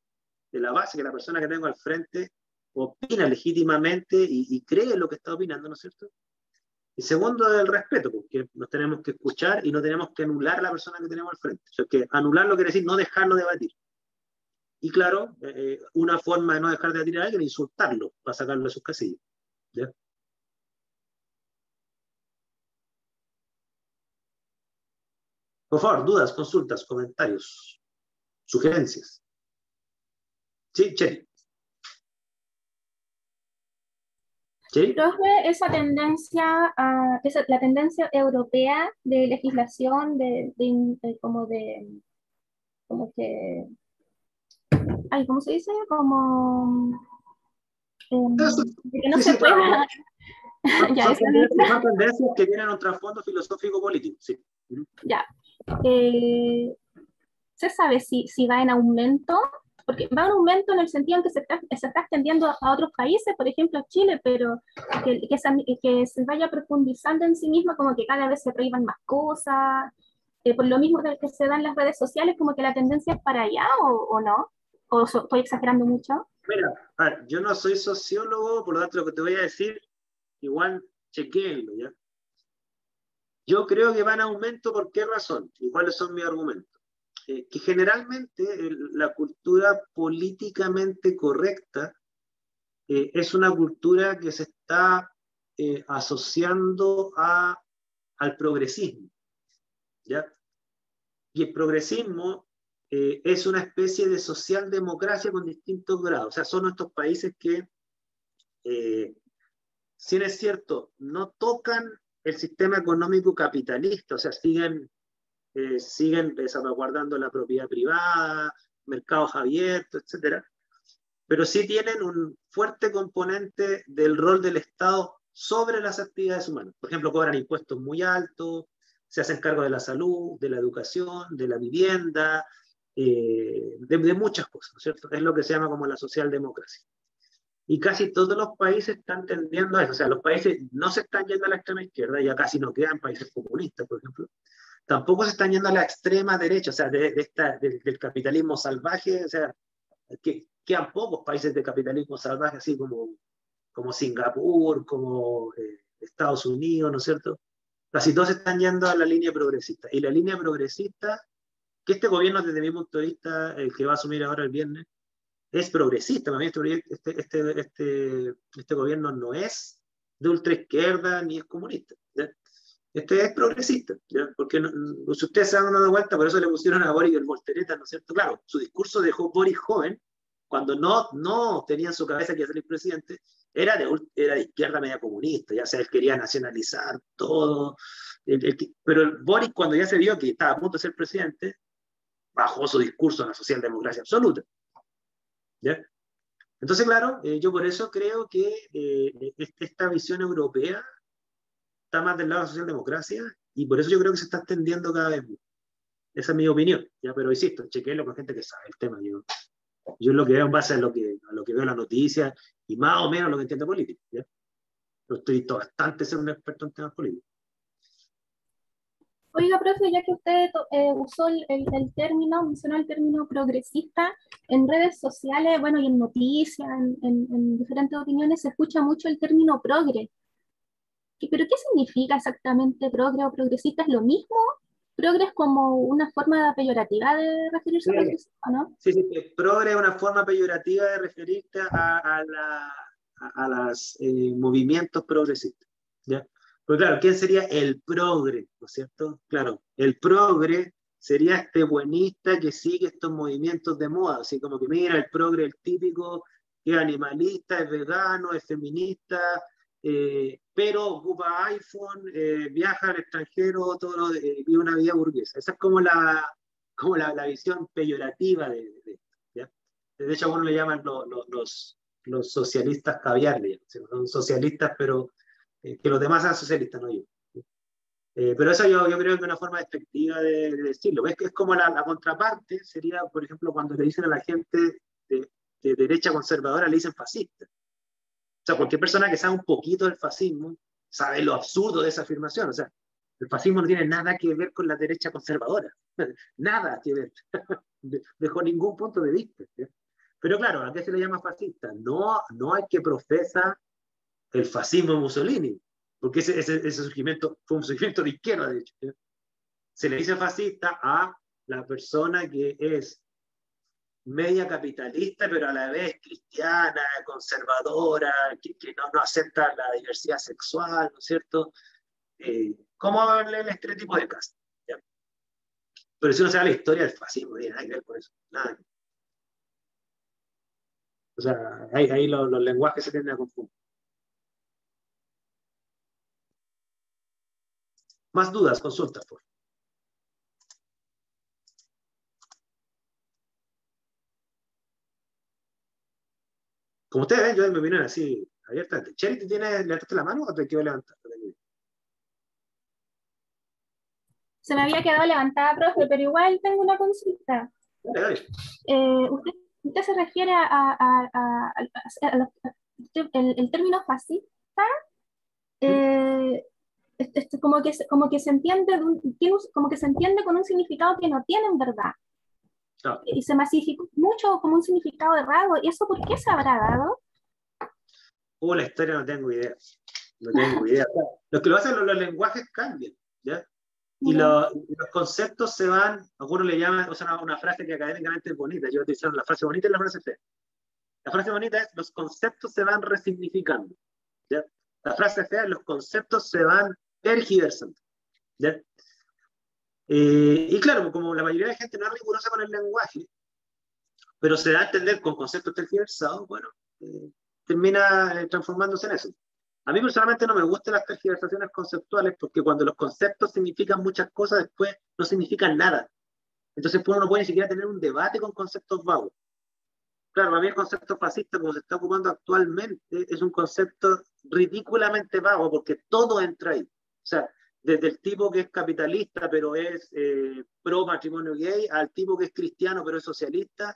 de la base que la persona que tengo al frente opina legítimamente y cree lo que está opinando, ¿no es cierto? Y segundo, el respeto, porque nos tenemos que escuchar y no tenemos que anular a la persona que tenemos al frente. O sea, que anularlo quiere decir no dejarlo debatir. Y claro, una forma de no dejar de debatir a alguien es insultarlo para sacarlo de sus casillas, ¿ya? Por favor, dudas, consultas, comentarios, sugerencias. Sí, Cheri. ¿Sí? Profe, esa tendencia, la tendencia europea de legislación, como que, ay, ¿cómo se dice? Como, de que no Sí, se sí, claro. pueda, ya, Son tendencias que tienen un trasfondo filosófico-político, sí. ya. ¿Se sabe si va en aumento? Porque va en aumento en el sentido en que se está extendiendo a otros países, por ejemplo a Chile, pero que se vaya profundizando en sí misma, como que cada vez se prohíban más cosas, por lo mismo que se da en las redes sociales, como que la tendencia es para allá o no, estoy exagerando mucho. Mira, a ver, yo no soy sociólogo, por lo tanto lo que te voy a decir, igual chequéenlo, ¿ya? Yo creo que va en aumento, ¿por qué razón? ¿Y cuáles son mis argumentos? Que generalmente la cultura políticamente correcta es una cultura que se está asociando al progresismo, ¿ya? Y el progresismo es una especie de socialdemocracia con distintos grados. O sea, son estos países que, si bien es cierto, no tocan el sistema económico capitalista, o sea, siguen salvaguardando la propiedad privada, mercados abiertos, etcétera, pero sí tienen un fuerte componente del rol del Estado sobre las actividades humanas. Por ejemplo, cobran impuestos muy altos, se hacen cargo de la salud, de la educación, de la vivienda, de muchas cosas, ¿no es cierto? Es lo que se llama como la socialdemocracia. Y casi todos los países están tendiendo a eso. O sea, los países no se están yendo a la extrema izquierda, ya casi no quedan países comunistas, por ejemplo. Tampoco se están yendo a la extrema derecha, o sea, del capitalismo salvaje, o sea, que quedan pocos países de capitalismo salvaje, así como Singapur, como Estados Unidos, ¿no es cierto? Casi todos están yendo a la línea progresista. Y la línea progresista, que este gobierno, desde mi punto de vista, el que va a asumir ahora el viernes, es progresista. Para mí este gobierno no es de ultraizquierda ni es comunista, ¿ya? Este es progresista, ¿ya? Porque si ustedes se han dado vuelta, por eso le pusieron a Boric el voltereta, ¿no es cierto? Claro, su discurso dejó Boric joven, cuando no tenía en su cabeza que iba a ser presidente, era de izquierda media comunista, ya sea, él quería nacionalizar todo, pero el Boric, cuando ya se vio que estaba a punto de ser presidente, bajó su discurso a la socialdemocracia absoluta, ¿ya? Entonces, claro, yo por eso creo que esta visión europea está más del lado de la socialdemocracia y por eso yo creo que se está extendiendo cada vez más. Esa es mi opinión, ¿ya? Pero insisto, chequéenlo con gente que sabe el tema. Yo lo que veo en base a lo que veo en las noticias y más o menos lo que entiendo político, ¿ya? Pero estoy bastante ser un experto en temas políticos. Oiga, profe, ya que usted usó el término, mencionó el término progresista, en redes sociales, bueno, y en noticias, en diferentes opiniones, se escucha mucho el término progre. ¿Pero qué significa exactamente progre o progresista? ¿Es lo mismo? ¿Progre es como una forma peyorativa de referirse a Sí, progresista, no? sí, sí, progre es una forma peyorativa de referirte a los movimientos progresistas, ¿ya? Pues claro, ¿quién sería el progre? ¿No es cierto? Claro, el progre sería este buenista que sigue estos movimientos de moda, así como que mira, el progre, el típico, que es animalista, es vegano, es feminista, pero ocupa iPhone, viaja al extranjero, vive una vida burguesa. Esa es como la visión peyorativa de esto, ¿ya? De hecho, a uno le llaman los socialistas caviar, le llaman, son socialistas, pero que los demás sean socialistas, no yo. Pero eso yo creo que es una forma despectiva de decirlo. Es que es como la contraparte, sería, por ejemplo, cuando le dicen a la gente de derecha conservadora, le dicen fascista. O sea, cualquier persona que sabe un poquito del fascismo sabe lo absurdo de esa afirmación. O sea, el fascismo no tiene nada que ver con la derecha conservadora. Nada que ver. Bajo ningún punto de vista. ¿Sí? Pero claro, ¿a qué se le llama fascista? No hay que profesa el fascismo de Mussolini, porque ese surgimiento fue un surgimiento de izquierda, de hecho. ¿Sí? Se le dice fascista a la persona que es media capitalista, pero a la vez cristiana, conservadora, que no acepta la diversidad sexual, ¿no es cierto? Como el estereotipo de casa. ¿Ya? Pero si uno sabe la historia del fascismo, no tiene nada que ver con eso. Nada. O sea, ahí los lenguajes se tienden a confundir. Más dudas, consultas, por favor. Como ustedes ven, yo doy mi opinión así, abiertamente. Charity, ¿levantaste la mano o te quiero levantar? Se me había quedado levantada, profe, pero igual tengo una consulta. Dale, dale. Usted se refiere el término fascista, como que se entiende, como que se entiende con un significado que no tiene en verdad. No. Y se masificó mucho como un significado errado. ¿Y eso por qué se habrá dado? La historia no tengo idea. No tengo idea. Lo que lo hacen los lenguajes cambian, ¿ya? Y los conceptos se van, algunos le llaman, o sea, una frase que académicamente es bonita. Yo te la frase bonita y la frase fea. La frase bonita es, los conceptos se van resignificando, ¿ya? La frase fea es, los conceptos se van tergiversando, ¿ya? Y claro, como la mayoría de la gente no es rigurosa con el lenguaje, pero se da a entender con conceptos tergiversados, bueno, termina transformándose en eso. A mí personalmente no me gustan las tergiversaciones conceptuales porque cuando los conceptos significan muchas cosas, después no significan nada. Entonces uno no puede ni siquiera tener un debate con conceptos vagos. Claro, para mí el concepto fascista, como se está ocupando actualmente, es un concepto ridículamente vago porque todo entra ahí. O sea, desde el tipo que es capitalista pero es pro matrimonio gay, al tipo que es cristiano pero es socialista,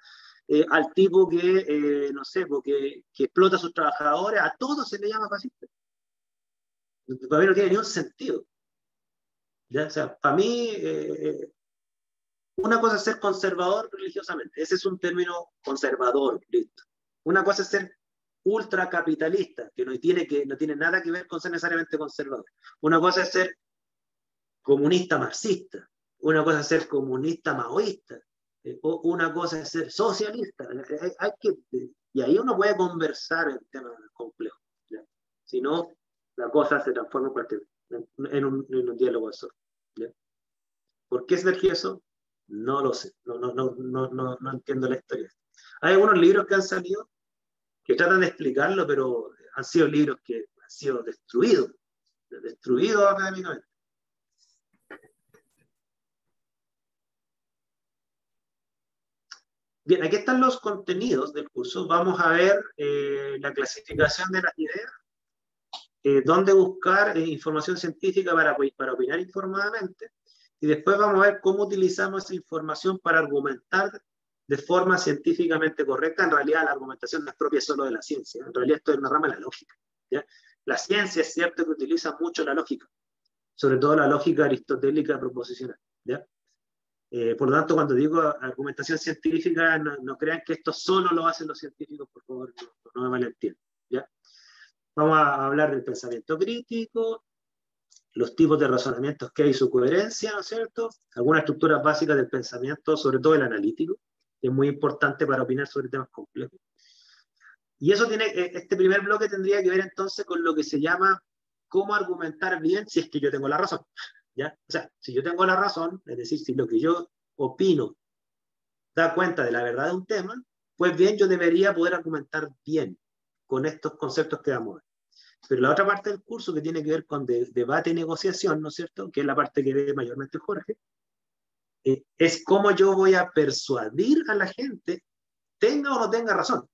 al tipo que, no sé, que explota a sus trabajadores, a todos se le llama fascista. Para mí no tiene ningún sentido. ¿Ya? O sea, para mí, una cosa es ser conservador religiosamente, ese es un término conservador, listo. Una cosa es ser ultracapitalista, que no tiene nada que ver con ser necesariamente conservador. Una cosa es ser comunista marxista, una cosa es ser comunista maoísta, o una cosa es ser socialista. Y ahí uno puede conversar en temas complejos. ¿Ya? Si no, la cosa se transforma en un diálogo solo. ¿Ya? ¿Por qué elegí eso? No lo sé, no entiendo la historia. Hay algunos libros que han salido que tratan de explicarlo, pero han sido libros que han sido destruidos académicamente. Bien, aquí están los contenidos del curso. Vamos a ver la clasificación de las ideas, dónde buscar información científica para opinar informadamente, y después vamos a ver cómo utilizamos esa información para argumentar de forma científicamente correcta. En realidad la argumentación no es propia solo de la ciencia, en realidad esto es una rama de la lógica, ¿ya? La ciencia es cierto que utiliza mucho la lógica, sobre todo la lógica aristotélica proposicional, ¿ya? Por lo tanto, cuando digo argumentación científica, no crean que esto solo lo hacen los científicos, por favor, no me malentiendan, ¿ya? Vamos a hablar del pensamiento crítico, los tipos de razonamientos que hay y su coherencia, ¿no es cierto? Algunas estructuras básicas del pensamiento, sobre todo el analítico, que es muy importante para opinar sobre temas complejos. Y eso tiene, este primer bloque tendría que ver entonces con lo que se llama cómo argumentar bien si es que yo tengo la razón, ¿ya? O sea, si yo tengo la razón, es decir, si lo que yo opino da cuenta de la verdad de un tema, pues bien, yo debería poder argumentar bien con estos conceptos que vamos a ver. Pero la otra parte del curso, que tiene que ver con debate y negociación, ¿no es cierto?, que es la parte que ve mayormente Jorge, es cómo yo voy a persuadir a la gente, tenga o no tenga razón.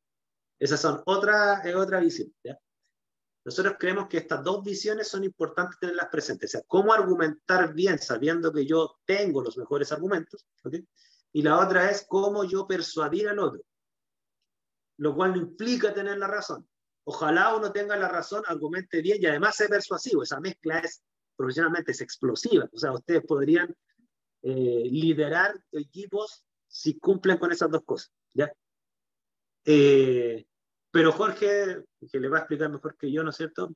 Esas son otra visión, ¿ya? Nosotros creemos que estas dos visiones son importantes tenerlas presentes. O sea, cómo argumentar bien sabiendo que yo tengo los mejores argumentos, ¿okay? Y la otra es cómo yo persuadir al otro, lo cual no implica tener la razón. Ojalá uno tenga la razón, argumente bien y además sea persuasivo. Esa mezcla es, profesionalmente, es explosiva. O sea, ustedes podrían liderar equipos si cumplen con esas dos cosas, ¿ya? Pero Jorge, que le va a explicar mejor que yo, ¿no es cierto?,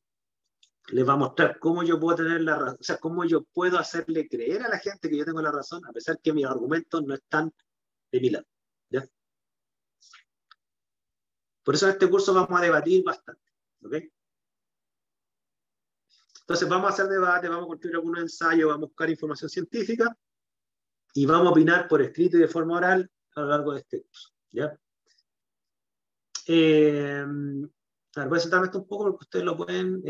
les va a mostrar cómo yo puedo tener la razón, o sea, cómo yo puedo hacerle creer a la gente que yo tengo la razón, a pesar que mis argumentos no están de mi lado, ¿ya? Por eso en este curso vamos a debatir bastante, ¿ok? Entonces vamos a hacer debate, vamos a construir algunos ensayos, vamos a buscar información científica y vamos a opinar por escrito y de forma oral a lo largo de este curso, ¿ya? A ver, voy a sentarme esto un poco porque ustedes lo pueden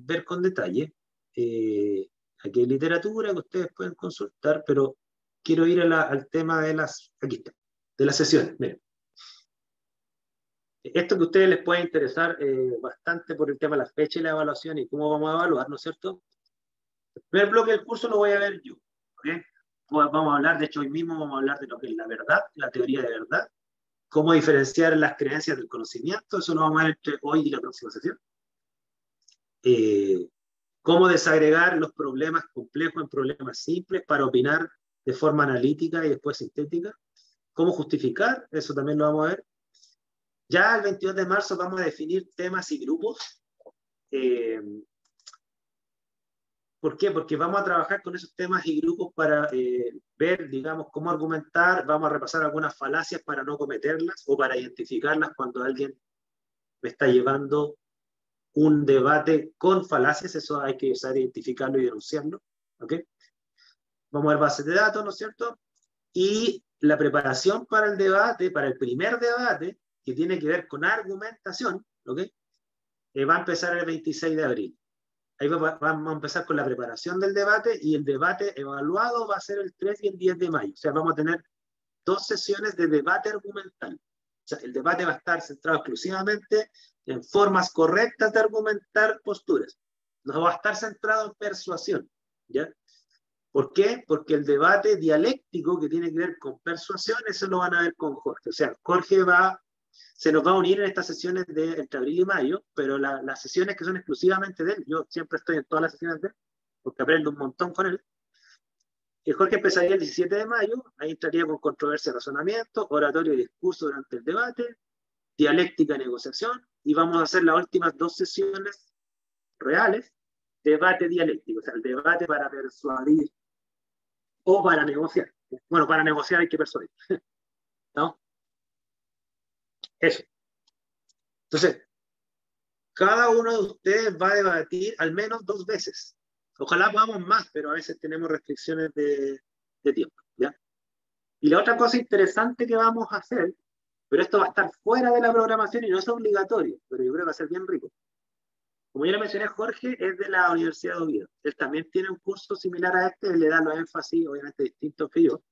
ver con detalle. Aquí hay literatura que ustedes pueden consultar, pero quiero ir al tema de aquí está, de las sesiones. Miren. Esto que a ustedes les puede interesar bastante por el tema de la fecha y la evaluación y cómo vamos a evaluar, ¿no es cierto? El primer bloque del curso lo voy a ver yo, ¿okay? Vamos a hablar, de hecho hoy mismo vamos a hablar de lo que es la verdad, la teoría de verdad, cómo diferenciar las creencias del conocimiento, eso lo vamos a ver entre hoy y la próxima sesión. Cómo desagregar los problemas complejos en problemas simples para opinar de forma analítica y después sintética. Cómo justificar, eso también lo vamos a ver. Ya el 22 de marzo vamos a definir temas y grupos. ¿Por qué? Porque vamos a trabajar con esos temas y grupos para ver, digamos, cómo argumentar. Vamos a repasar algunas falacias para no cometerlas o para identificarlas cuando alguien me está llevando un debate con falacias. Eso hay que saber identificarlo y denunciarlo, ¿ok? Vamos a ver bases de datos, ¿no es cierto? Y la preparación para el debate, para el primer debate, que tiene que ver con argumentación, ¿ok? Va a empezar el 26 de abril. Ahí vamos a empezar con la preparación del debate y el debate evaluado va a ser el 3 y el 10 de mayo. O sea, vamos a tener 2 sesiones de debate argumental. O sea, el debate va a estar centrado exclusivamente en formas correctas de argumentar posturas. No va a estar centrado en persuasión, ¿ya? ¿Por qué? Porque el debate dialéctico que tiene que ver con persuasión, eso lo van a ver con Jorge. O sea, Jorge se nos va a unir en estas sesiones entre abril y mayo, pero las sesiones que son exclusivamente de él, yo siempre estoy en todas las sesiones de él, porque aprendo un montón con él. Jorge empezaría el 17 de mayo, ahí entraría con controversia, razonamiento, oratorio y discurso durante el debate, dialéctica y negociación, y vamos a hacer las últimas 2 sesiones reales, debate dialéctico, o sea, el debate para persuadir o para negociar. Bueno, para negociar hay que persuadir, ¿no? Eso. Entonces, cada uno de ustedes va a debatir al menos 2 veces. Ojalá podamos más, pero a veces tenemos restricciones de tiempo, ¿ya? Y la otra cosa interesante que vamos a hacer, pero esto va a estar fuera de la programación y no es obligatorio, pero yo creo que va a ser bien rico. Como ya le mencioné, Jorge es de la Universidad de Oviedo. Él también tiene un curso similar a este, él le da los énfasis, obviamente distintos que yo.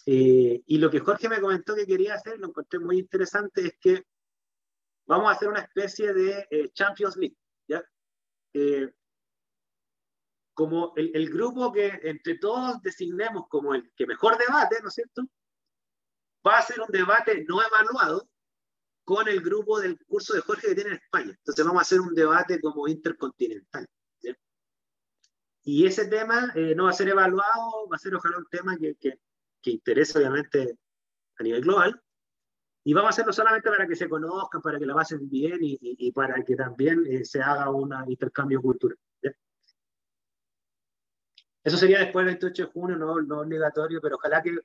Y lo que Jorge me comentó que quería hacer, lo encontré muy interesante, es que vamos a hacer una especie de Champions League, ¿ya? Eh, como el grupo que entre todos designemos como el que mejor debate, ¿no es cierto? Va a ser un debate no evaluado con el grupo del curso de Jorge que tiene en España. Entonces vamos a hacer un debate como intercontinental, ¿sí? Y ese tema no va a ser evaluado, va a ser ojalá un tema que interesa obviamente a nivel global, y vamos a hacerlo solamente para que se conozcan, para que la pasen bien y para que también se haga un intercambio cultural, ¿sí? Eso sería después del 28 de junio, no, no obligatorio, pero ojalá que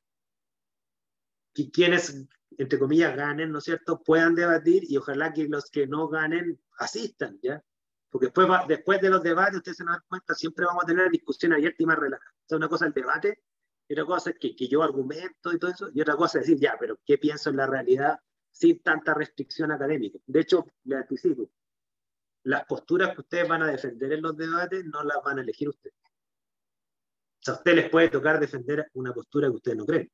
quienes, entre comillas, ganen, ¿no es cierto?, puedan debatir y ojalá que los que no ganen asistan, ¿ya? Porque después de los debates, ustedes se dan cuenta, siempre vamos a tener discusión abierta y más relajada. O sea, una cosa es el debate, y otra cosa es que yo argumento y todo eso, y otra cosa es decir, ya, pero ¿qué pienso en la realidad sin tanta restricción académica? De hecho, les anticipo, las posturas que ustedes van a defender en los debates no las van a elegir ustedes. O sea, a ustedes les puede tocar defender una postura que ustedes no creen.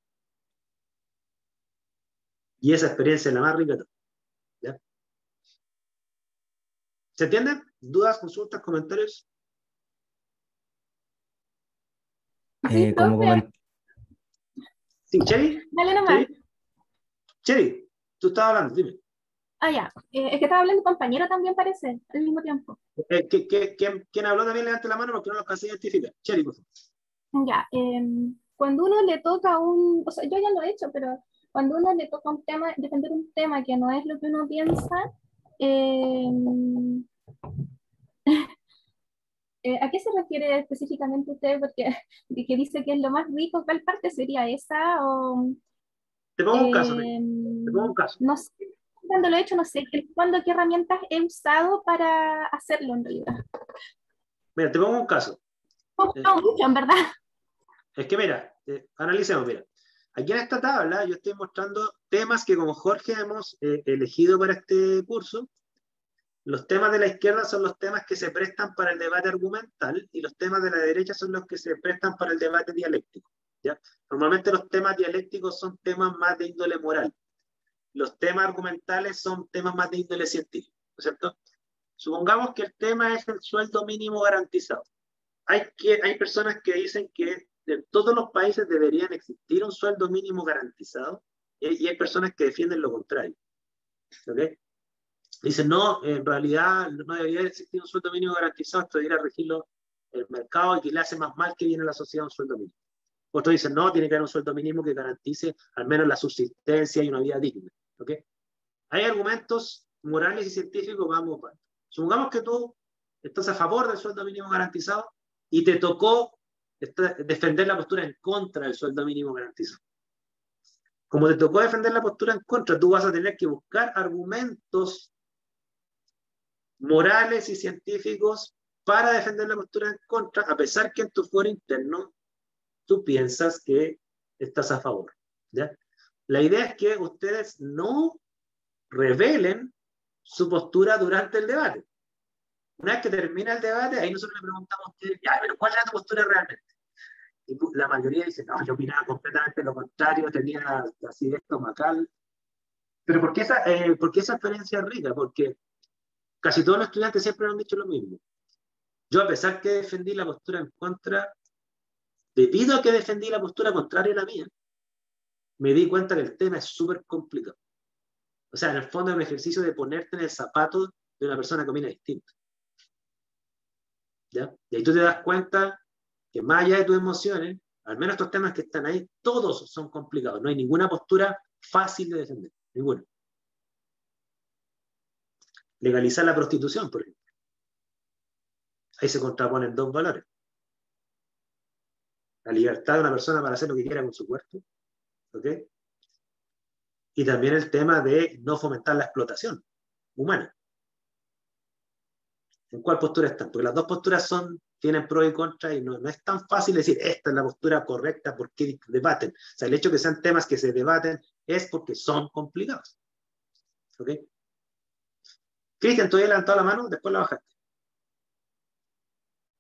Y esa experiencia es la más rica, ¿ya? ¿Se entiende? ¿Dudas, consultas, comentarios? Sí, Como profe, Sí, Cheri, dale nomás. Cheri, Cheri, tú estabas hablando, dime. Ah, ya. Es que estaba hablando compañero también parece, al mismo tiempo. ¿Quién habló también? Levante la mano porque no lo alcancé a identificar. Cheri, por favor. Ya, cuando uno le toca o sea, yo ya lo he hecho, pero cuando uno le toca un tema, defender un tema que no es lo que uno piensa, em, ¿a qué se refiere específicamente usted? Porque de que dice que es lo más rico, ¿cuál parte sería esa? O, Te pongo un caso, mira. Te pongo un caso. no sé, cuando lo he hecho, no sé cuándo, qué herramientas he usado para hacerlo en realidad. Mira, te pongo un caso. No mucho, en verdad. Es que mira, analicemos, mira. Aquí en esta tabla yo estoy mostrando temas que como Jorge hemos elegido para este curso. Los temas de la izquierda son los temas que se prestan para el debate argumental y los temas de la derecha son los que se prestan para el debate dialéctico, ¿ya? Normalmente los temas dialécticos son temas más de índole moral. Los temas argumentales son temas más de índole científico, ¿no es cierto? Supongamos que el tema es el sueldo mínimo garantizado. Hay personas que dicen que en todos los países deberían existir un sueldo mínimo garantizado y hay personas que defienden lo contrario, ¿ok? Dicen, no, en realidad no debería existir un sueldo mínimo garantizado, esto debería regirlo el mercado y que le hace más mal que viene a la sociedad un sueldo mínimo. Otros dicen, no, tiene que haber un sueldo mínimo que garantice al menos la subsistencia y una vida digna, ¿ok? Hay argumentos morales y científicos, vamos, bueno. Supongamos que tú estás a favor del sueldo mínimo garantizado y te tocó defender la postura en contra del sueldo mínimo garantizado. Como te tocó defender la postura en contra, tú vas a tener que buscar argumentos morales y científicos para defender la postura en contra, a pesar que en tu fuero interno tú piensas que estás a favor, ¿ya? La idea es que ustedes no revelen su postura durante el debate. Una vez que termina el debate, ahí nosotros le preguntamos a ustedes, ya, pero ¿cuál era tu postura realmente? Y la mayoría dice, no, yo opinaba completamente lo contrario, tenía así de estomacal. Pero ¿por qué esa experiencia es rica? Porque casi todos los estudiantes siempre nos han dicho lo mismo. Yo, a pesar que defendí la postura en contra, debido a que defendí la postura contraria a la mía, me di cuenta que el tema es súper complicado. O sea, en el fondo es un ejercicio de ponerte en el zapato de una persona que opina distinto, ¿ya? Y ahí tú te das cuenta que más allá de tus emociones, al menos estos temas que están ahí, todos son complicados. No hay ninguna postura fácil de defender, ninguna. Legalizar la prostitución, por ejemplo. Ahí se contraponen dos valores. La libertad de una persona para hacer lo que quiera con su cuerpo, ¿ok? Y también el tema de no fomentar la explotación humana. ¿En cuál postura están? Porque las dos posturas tienen pros y contras y no es tan fácil decir esta es la postura correcta porque debaten. O sea, el hecho de que sean temas que se debaten es porque son complicados. ¿Ok? Cristian, tú habías levantado la mano, después la bajaste.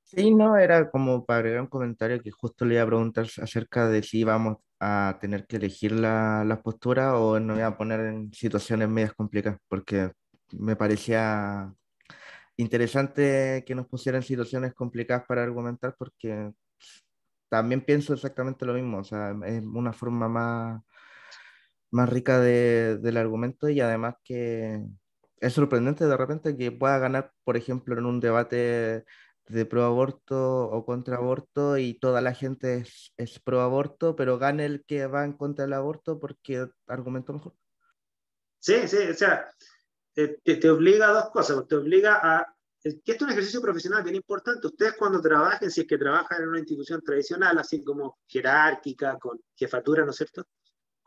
Sí, no, era como para agregar un comentario que justo le iba a preguntar acerca de si íbamos a tener que elegir las posturas o no me voy a poner en situaciones medias complicadas, porque me parecía interesante que nos pusieran en situaciones complicadas para argumentar, porque también pienso exactamente lo mismo, o sea, es una forma más rica del argumento y además que es sorprendente de repente que pueda ganar, por ejemplo, en un debate de pro aborto o contra aborto y toda la gente es pro aborto, pero gane el que va en contra del aborto porque argumentó mejor. Sí, sí, o sea, te obliga a dos cosas, te obliga a, que esto es un ejercicio profesional bien importante. Ustedes cuando trabajen, si es que trabajan en una institución tradicional, así como jerárquica, con jefatura, ¿no es cierto?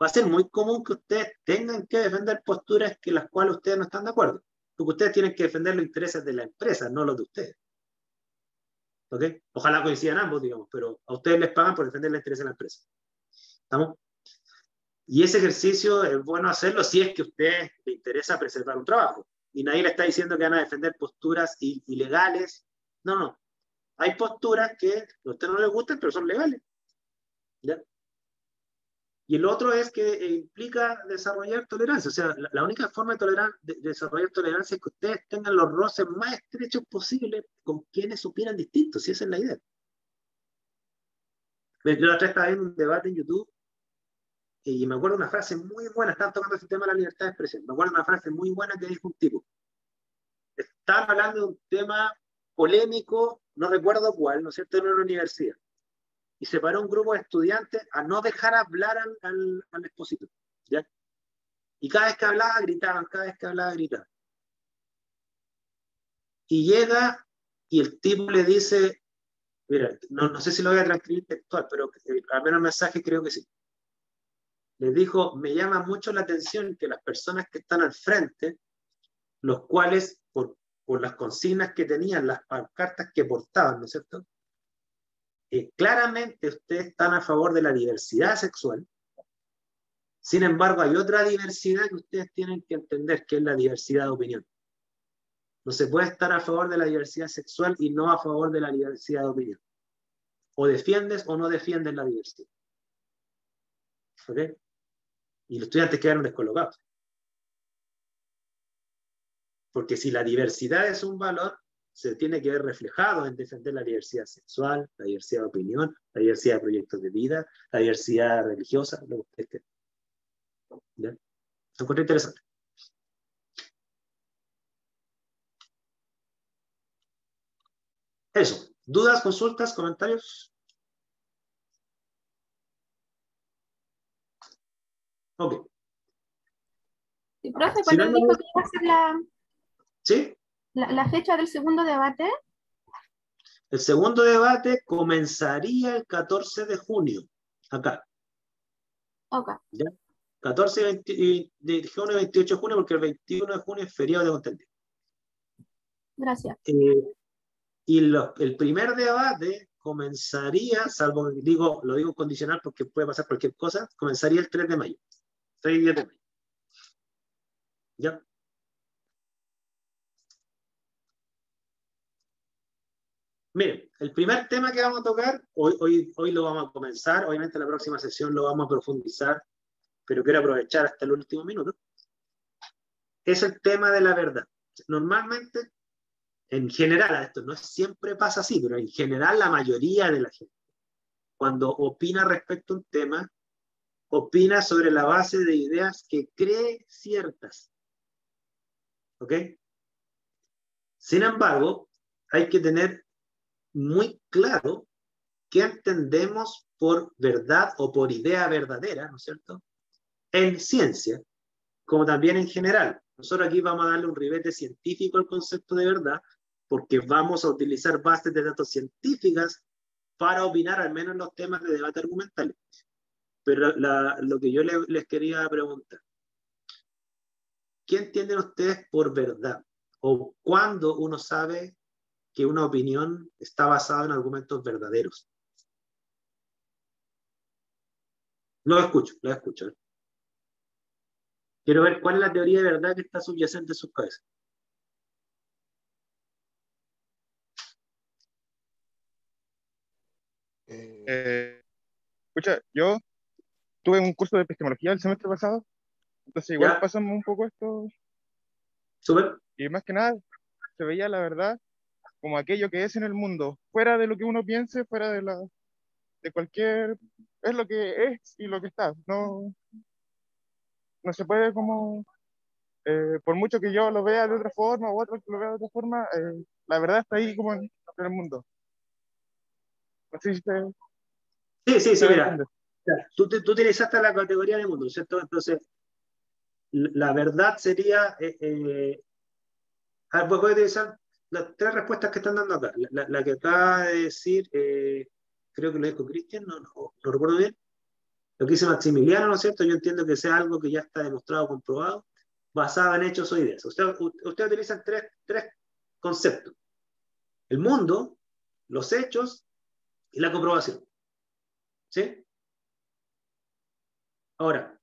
Va a ser muy común que ustedes tengan que defender posturas que las cuales ustedes no están de acuerdo, porque ustedes tienen que defender los intereses de la empresa, no los de ustedes. ¿Ok? Ojalá coincidan ambos, digamos, pero a ustedes les pagan por defender los intereses de la empresa. ¿Estamos? Y ese ejercicio es bueno hacerlo si es que a usted le interesa preservar un trabajo. Y nadie le está diciendo que van a defender posturas ilegales. No, no. Hay posturas que a usted no le gustan, pero son legales. ¿Ya? Y el otro es que implica desarrollar tolerancia. O sea, la única forma de desarrollar tolerancia es que ustedes tengan los roces más estrechos posibles con quienes supieran distintos, si esa es la idea. Yo la otra vez estaba viendo un debate en YouTube y me acuerdo una frase muy buena, estaban tocando ese tema de la libertad de expresión. Me acuerdo una frase muy buena que dijo un tipo. Estaban hablando de un tema polémico, no recuerdo cuál, ¿no es cierto?, en una universidad. Y se paró un grupo de estudiantes a no dejar hablar al expositor. ¿Ya? Y cada vez que hablaba, gritaban, cada vez que hablaba, gritaban. Y llega y el tipo le dice, mira, no sé si lo voy a transcribir textual, pero al menos el mensaje creo que sí. Les dijo, me llama mucho la atención que las personas que están al frente, los cuales, por las consignas que tenían, las pancartas que portaban, ¿no es cierto? Claramente ustedes están a favor de la diversidad sexual. Sin embargo, hay otra diversidad que ustedes tienen que entender, que es la diversidad de opinión. No se puede estar a favor de la diversidad sexual y no a favor de la diversidad de opinión. O defiendes o no defiendes la diversidad. ¿Ok? Y los estudiantes quedaron descolocados. Porque si la diversidad es un valor, se tiene que ver reflejado en defender la diversidad sexual, la diversidad de opinión, la diversidad de proyectos de vida, la diversidad religiosa, lo que ustedes quieran. ¿Ya? Eso encuentro interesante. Eso. ¿Dudas, consultas, comentarios? Ok. Sí, profe, Si no, ¿cuándo dijo que iba a ser ¿sí? la fecha del segundo debate? El segundo debate comenzaría el 14 de junio, acá. Ok, ¿Ya? 14 de junio, 28 de junio, porque el 21 de junio es feriado de contenido. gracias. Y el primer debate comenzaría, salvo que lo digo condicional porque puede pasar cualquier cosa, comenzaría el 3 de mayo. 3 y 10 de mayo. ¿Ya? Miren, el primer tema que vamos a tocar, hoy lo vamos a comenzar, obviamente la próxima sesión lo vamos a profundizar, pero quiero aprovechar hasta el último minuto, es el tema de la verdad. Normalmente, en general, esto no siempre pasa así, pero en general la mayoría de la gente, cuando opina respecto a un tema, opina sobre la base de ideas que cree ciertas. ¿Ok? Sin embargo, hay que tener muy claro qué entendemos por verdad o por idea verdadera, ¿no es cierto? En ciencia, como también en general. Nosotros aquí vamos a darle un ribete científico al concepto de verdad, porque vamos a utilizar bases de datos científicas para opinar al menos en los temas de debate argumental. Pero lo que yo les quería preguntar, ¿qué entienden ustedes por verdad? ¿O cuándo uno sabe que una opinión está basada en argumentos verdaderos? Lo escucho, lo escucho. Quiero ver cuál es la teoría de verdad que está subyacente en sus cabezas. Escucha, yo tuve un curso de epistemología el semestre pasado, entonces igual ¿Ya? pasamos un poco esto, ¿Súper? y más que nada se veía la verdad como aquello que es en el mundo, fuera de lo que uno piense, fuera de cualquier, es lo que es y lo que está, no se puede como, por mucho que yo lo vea de otra forma o otro que lo vea de otra forma, la verdad está ahí como en el mundo. No sé si Sí, sí, se sí, me mira. entiende. Tú utilizaste la categoría de mundo, ¿cierto? Entonces, la verdad sería, voy a utilizar las tres respuestas que están dando acá. La que acaba de decir, creo que lo dijo Cristian, no recuerdo bien. Lo que dice Maximiliano, ¿no es cierto? Yo entiendo que sea algo que ya está demostrado, comprobado, basado en hechos o ideas. Usted utiliza tres conceptos. El mundo, los hechos y la comprobación. ¿Sí? Ahora,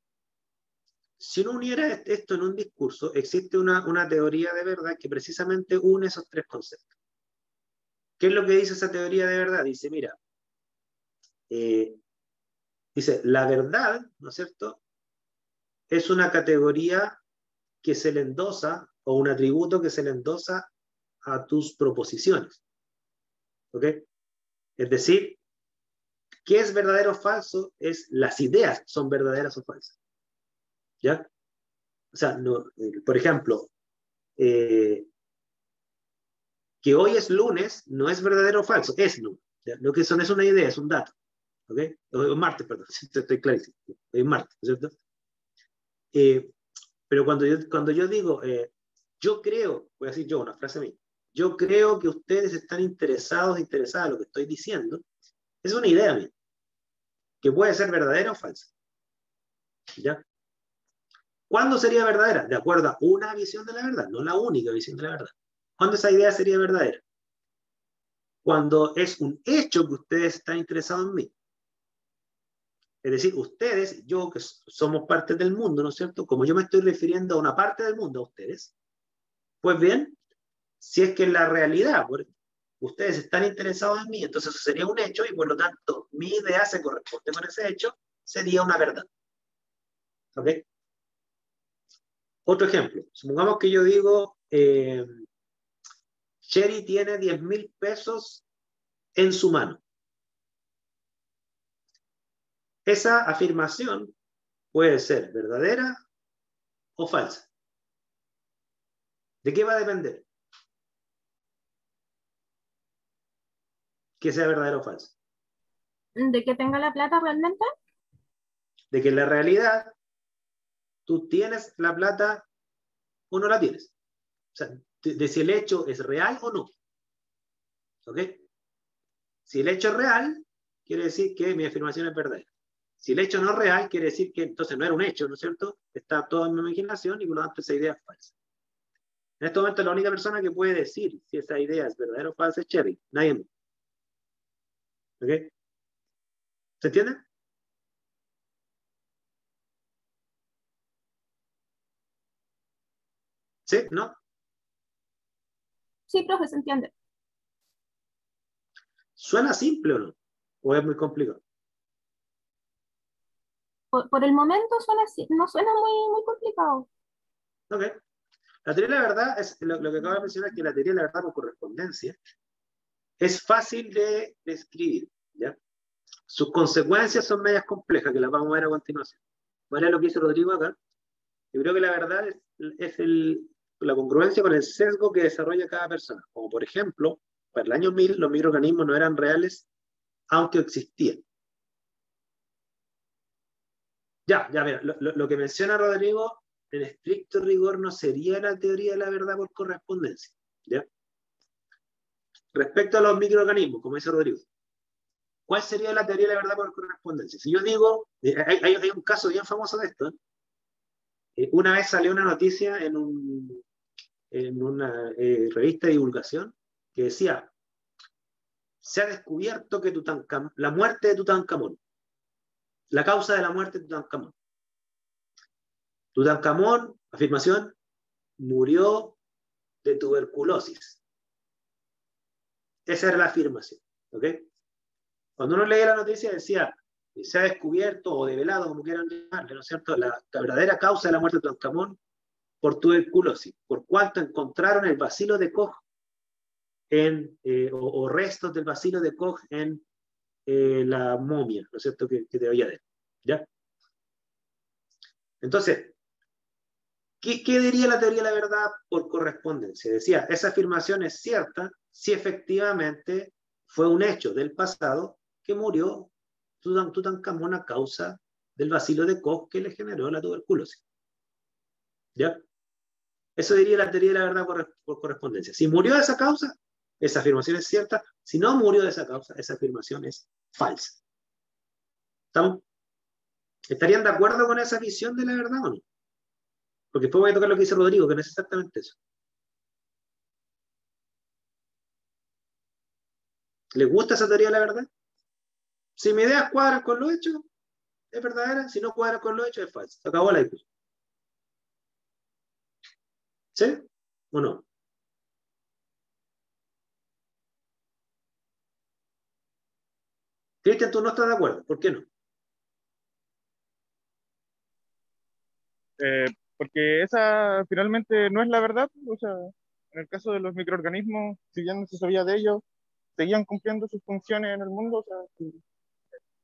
si uno uniera esto en un discurso, existe una teoría de verdad que precisamente une esos tres conceptos. ¿Qué es lo que dice esa teoría de verdad? Dice, mira, eh, dice, la verdad, ¿no es cierto? Es una categoría que se le endosa o un atributo que se le endosa a tus proposiciones. ¿Ok? Es decir, ¿qué es verdadero o falso? Es las ideas son verdaderas o falsas. ¿Ya? O sea, no, por ejemplo, eh, que hoy es lunes no es verdadero o falso, es lunes. ¿Ya? Lo que son es una idea, es un dato. ¿Ok? O martes, perdón, estoy clarísimo. Hoy es martes, ¿cierto? Eh, pero cuando yo digo, yo creo, voy a decir yo, una frase mía, yo creo que ustedes están interesadas en lo que estoy diciendo, es una idea mía, que puede ser verdadera o falsa. ¿Ya? ¿Cuándo sería verdadera? De acuerdo a una visión de la verdad, no la única visión de la verdad. ¿Cuándo esa idea sería verdadera? Cuando es un hecho que ustedes están interesados en mí. Es decir, ustedes, yo, que somos parte del mundo, ¿no es cierto? Como yo me estoy refiriendo a una parte del mundo, a ustedes, pues bien, si es que en la realidad ustedes están interesados en mí, entonces eso sería un hecho y por lo tanto mi idea se corresponde con ese hecho, sería una verdad. ¿Ok? Otro ejemplo, supongamos que yo digo, Sherry tiene 10.000 pesos en su mano. Esa afirmación puede ser verdadera o falsa. ¿De qué va a depender? Que sea verdadero o falso. ¿De que tenga la plata realmente? De que en la realidad tú tienes la plata o no la tienes. O sea, de si el hecho es real o no. ¿Ok? Si el hecho es real, quiere decir que mi afirmación es verdadera. Si el hecho no es real, quiere decir que entonces no era un hecho, ¿no es cierto? Está todo en mi imaginación y por lo tanto esa idea es falsa. En este momento la única persona que puede decir si esa idea es verdadera o falsa es Cherry. Nadie más. ¿Ok? ¿Se entiende? ¿Sí? ¿No? Sí, profe, se entiende. ¿Suena simple o no? ¿O es muy complicado? Por el momento suena así, no suena muy complicado. Ok. La teoría de la verdad es lo que acabo de mencionar, que la teoría de la verdad por correspondencia es fácil de describir, ¿ya? Sus consecuencias son medias complejas, que las vamos a ver a continuación. ¿Vale? Lo que dice Rodrigo acá. Yo creo que la verdad es la congruencia con el sesgo que desarrolla cada persona. Como por ejemplo, para el año 1000 los microorganismos no eran reales, aunque existían. Ya, mira, lo que menciona Rodrigo, en estricto rigor, no sería la teoría de la verdad por correspondencia. ¿Ya? Respecto a los microorganismos, como dice Rodrigo, ¿cuál sería la teoría de la verdad por correspondencia? Si yo digo, hay un caso bien famoso de esto. Una vez salió una noticia en una revista de divulgación que decía, se ha descubierto que la muerte de Tutankamón, la causa de la muerte de Tutankamón. Tutankamón, afirmación, murió de tuberculosis. Esa era la afirmación. ¿Ok? Cuando uno leía la noticia decía, se ha descubierto o develado, como quieran llamarle, ¿no es cierto?, la verdadera causa de la muerte de Tutankamón por tuberculosis, por cuanto encontraron el bacilo de Koch o restos del bacilo de Koch en la momia, ¿no es cierto?, que te había de él, ¿ya? Entonces, ¿qué diría la teoría de la verdad por correspondencia? Decía, esa afirmación es cierta si efectivamente fue un hecho del pasado que murió Tutankamón a causa del bacilo de Koch que le generó la tuberculosis. ¿Ya? Eso diría la teoría de la verdad por correspondencia. Si murió de esa causa, esa afirmación es cierta. Si no murió de esa causa, esa afirmación es falsa. ¿Estamos? ¿Estarían de acuerdo con esa visión de la verdad o no? Porque después voy a tocar lo que dice Rodrigo, que no es exactamente eso. ¿Les gusta esa teoría de la verdad? Si mis ideas cuadran con los hechos, es verdadera. Si no cuadran con los hechos, es falsa. Se acabó la discusión. ¿Sí? ¿O no? Cristian, tú no estás de acuerdo. ¿Por qué no? Porque esa finalmente no es la verdad. O sea, en el caso de los microorganismos, si bien no se sabía de ellos, seguían cumpliendo sus funciones en el mundo. O sea,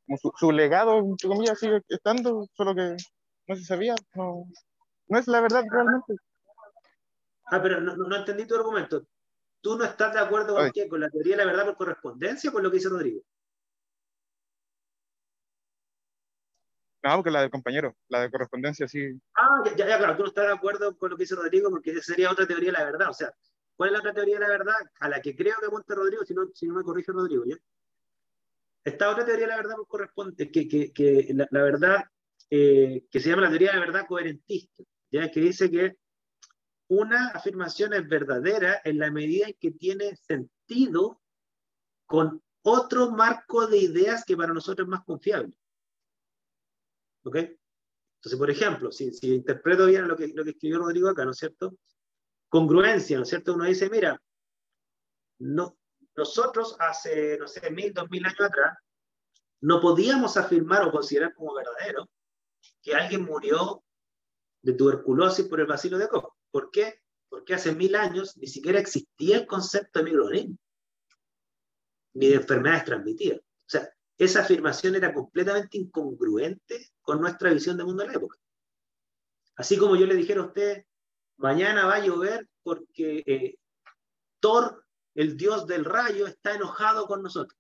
como su legado, entre comillas, sigue estando, solo que no se sabía. No, no es la verdad realmente. Pero no entendí tu argumento. ¿Tú no estás de acuerdo con Ay, qué? ¿Con la teoría de la verdad por correspondencia o con lo que dice Rodrigo? no, porque la del compañero, la de correspondencia, sí. Claro, tú no estás de acuerdo con lo que dice Rodrigo porque esa sería otra teoría de la verdad. O sea, ¿cuál es la otra teoría de la verdad a la que creo que apunta Rodrigo, si no me corrige Rodrigo, ¿ya? Esta otra teoría de la verdad por corresponde, que la verdad, que se llama la teoría de la verdad coherentista, ¿ya? Que dice que una afirmación es verdadera en la medida en que tiene sentido con otro marco de ideas que para nosotros es más confiable. ¿Ok? Entonces, por ejemplo, si interpreto bien lo que escribió Rodrigo acá, ¿no es cierto? Congruencia, ¿no es cierto? Uno dice, mira, no, nosotros hace, no sé, 1000, 2000 años atrás, no podíamos afirmar o considerar como verdadero que alguien murió de tuberculosis por el bacilo de Koch. ¿Por qué? Porque hace 1000 años ni siquiera existía el concepto de microorganismo, ni de enfermedades transmitidas. O sea, esa afirmación era completamente incongruente con nuestra visión del mundo de la época. Así como yo le dijera a usted, mañana va a llover porque Thor, el dios del rayo, está enojado con nosotros.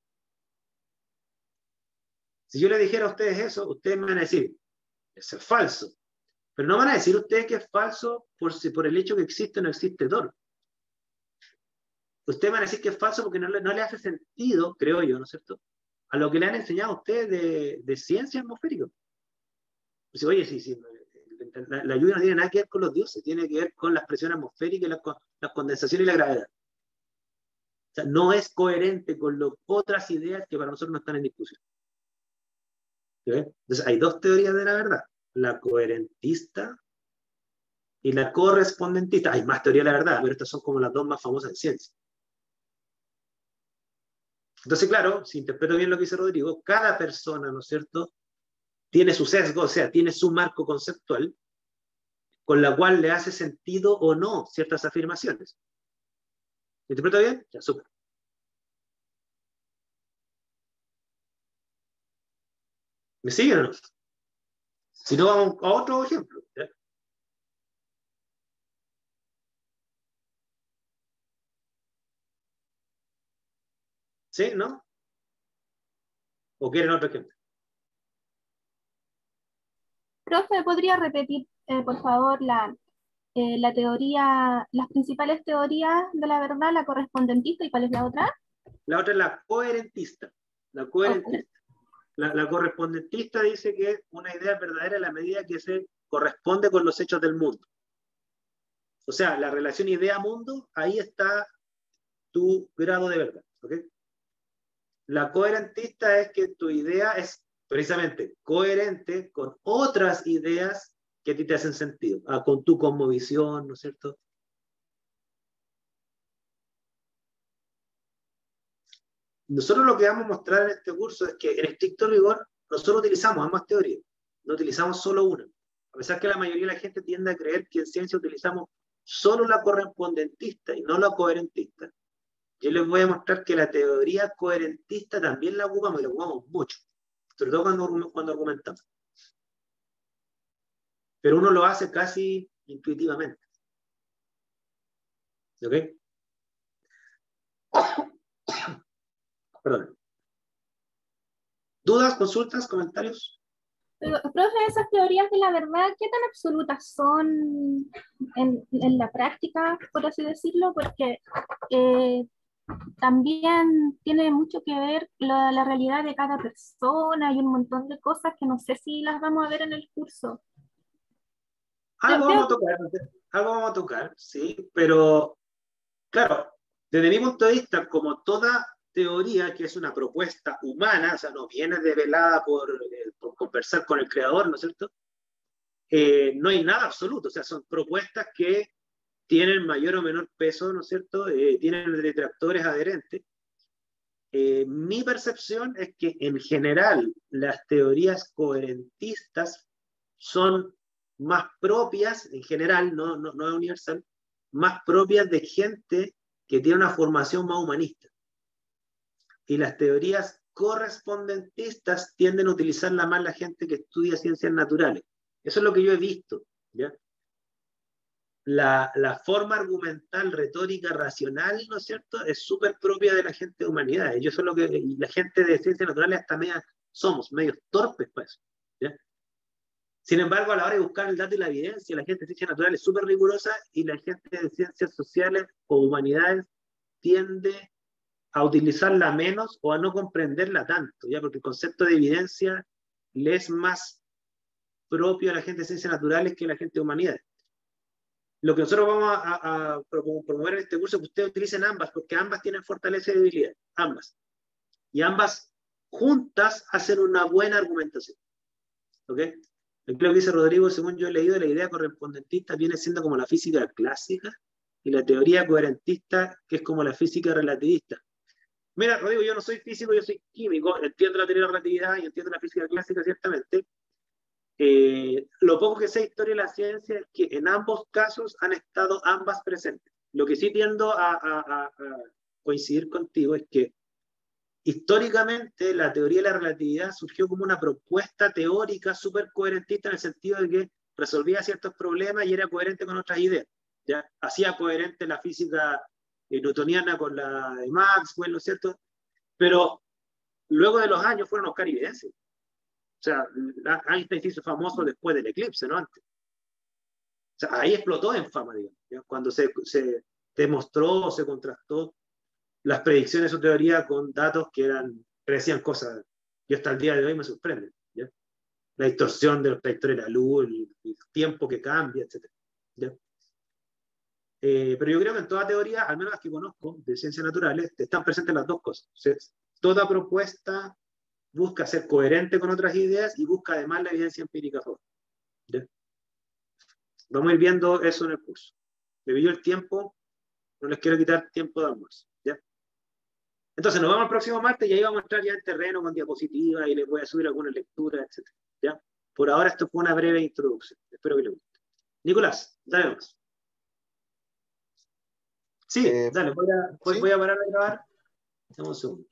Si yo le dijera a ustedes eso, ustedes me van a decir, eso es falso. Pero no van a decir ustedes que es falso por el hecho que existe o no existe Thor. Ustedes van a decir que es falso porque no le hace sentido, creo yo, ¿no es cierto?, a lo que le han enseñado a ustedes de ciencia atmosférica. Pues, oye, sí, la lluvia no tiene nada que ver con los dioses, tiene que ver con las presiones atmosféricas, las condensaciones y la gravedad. O sea, no es coherente con otras ideas que para nosotros no están en discusión. ¿Sí? Entonces, hay dos teorías de la verdad, la coherentista y la correspondentista. Hay más teorías de la verdad, pero estas son como las dos más famosas en ciencia. Entonces, claro, si interpreto bien lo que dice Rodrigo, cada persona, ¿no es cierto?, tiene su sesgo, o sea, tiene su marco conceptual con la cual le hace sentido o no ciertas afirmaciones. ¿Me interpreto bien? Ya, súper. ¿Me siguen o no? Si no, vamos a otro ejemplo. ¿Ya? ¿Sí? ¿No? ¿O quieren otro ejemplo? Profe, ¿podría repetir, por favor, la teoría, las principales teorías de la verdad, la correspondentista y cuál es la otra? La otra es la coherentista. La Okay. coherentista. La correspondentista dice que una idea es verdadera en la medida que se corresponde con los hechos del mundo. O sea, la relación idea-mundo, ahí está tu grado de verdad. ¿Okay? La coherentista es que tu idea es precisamente coherente con otras ideas que a ti te hacen sentido, con tu cosmovisión, ¿no es cierto? Nosotros lo que vamos a mostrar en este curso es que en estricto rigor nosotros utilizamos ambas teorías, no utilizamos solo una. A pesar que la mayoría de la gente tiende a creer que en ciencia utilizamos solo la correspondentista y no la coherentista, yo les voy a mostrar que la teoría coherentista también la ocupamos, y la ocupamos mucho, sobre todo cuando argumentamos. Pero uno lo hace casi intuitivamente. ¿Ok? Perdón. ¿Dudas, consultas, comentarios? Pero, profe, esas teorías de la verdad, ¿qué tan absolutas son en la práctica, por así decirlo? Porque también tiene mucho que ver la realidad de cada persona y un montón de cosas que no sé si las vamos a ver en el curso. Algo vamos a tocar, sí, pero claro, desde mi punto de vista, como toda teoría que es una propuesta humana, o sea, no viene develada por conversar con el creador, ¿no es cierto? No hay nada absoluto, o sea, son propuestas que tienen mayor o menor peso, ¿no es cierto? Tienen detractores adherentes. Mi percepción es que en general las teorías coherentistas son más propias, en general, no es universal, más propias de gente que tiene una formación más humanista. Y las teorías correspondentistas tienden a utilizarla más la gente que estudia ciencias naturales. Eso es lo que yo he visto, ¿ya? La forma argumental, retórica, racional, ¿no es cierto?, es súper propia de la gente de humanidades. Yo soy lo que, y la gente de ciencias naturales hasta somos medio torpes para eso, ¿ya? Sin embargo, a la hora de buscar el dato y la evidencia, la gente de ciencias naturales es súper rigurosa y la gente de ciencias sociales o humanidades tiende a utilizarla menos o a no comprenderla tanto, ¿ya? Porque el concepto de evidencia le es más propio a la gente de ciencias naturales que a la gente de humanidades. Lo que nosotros vamos a promover en este curso es que ustedes utilicen ambas, porque ambas tienen fortaleza y debilidad, ambas. Y ambas juntas hacen una buena argumentación. ¿Ok? Creo que dice Rodrigo, según yo he leído, la idea correspondentista viene siendo como la física clásica y la teoría coherentista, que es como la física relativista. Mira, Rodrigo, yo no soy físico, yo soy químico, entiendo la teoría de la relatividad y entiendo la física clásica, ciertamente. Lo poco que sé de historia de la ciencia es que en ambos casos han estado ambas presentes. Lo que sí tiendo a coincidir contigo es que históricamente la teoría de la relatividad surgió como una propuesta teórica súper coherentista en el sentido de que resolvía ciertos problemas y era coherente con otras ideas, ¿ya? Hacía coherente la física newtoniana con la de Maxwell, ¿no es cierto? Pero luego de los años fueron a buscar evidencia. O sea, Einstein se hizo famoso después del eclipse, no antes. O sea, ahí explotó en fama, digamos, ¿ya? Cuando se demostró o se contrastó las predicciones de su teoría con datos que predecían cosas. Yo hasta el día de hoy me sorprende, ¿ya? La distorsión de los trayectorias de la luz, el tiempo que cambia, etc. ¿Ya? Pero yo creo que en toda teoría, al menos las que conozco de ciencias naturales, están presentes las dos cosas. O sea, toda propuesta busca ser coherente con otras ideas y busca además la evidencia empírica a favor. ¿Ya? Vamos a ir viendo eso en el curso. Me pidió el tiempo, no les quiero quitar tiempo de almuerzo. ¿Ya? Entonces nos vemos el próximo martes y ahí vamos a entrar ya en terreno con diapositivas y les voy a subir algunas lecturas, etc. ¿Ya? Por ahora esto fue una breve introducción. Espero que les guste. Nicolás, dale más. Sí, dale, voy a parar de grabar. Dame un segundo.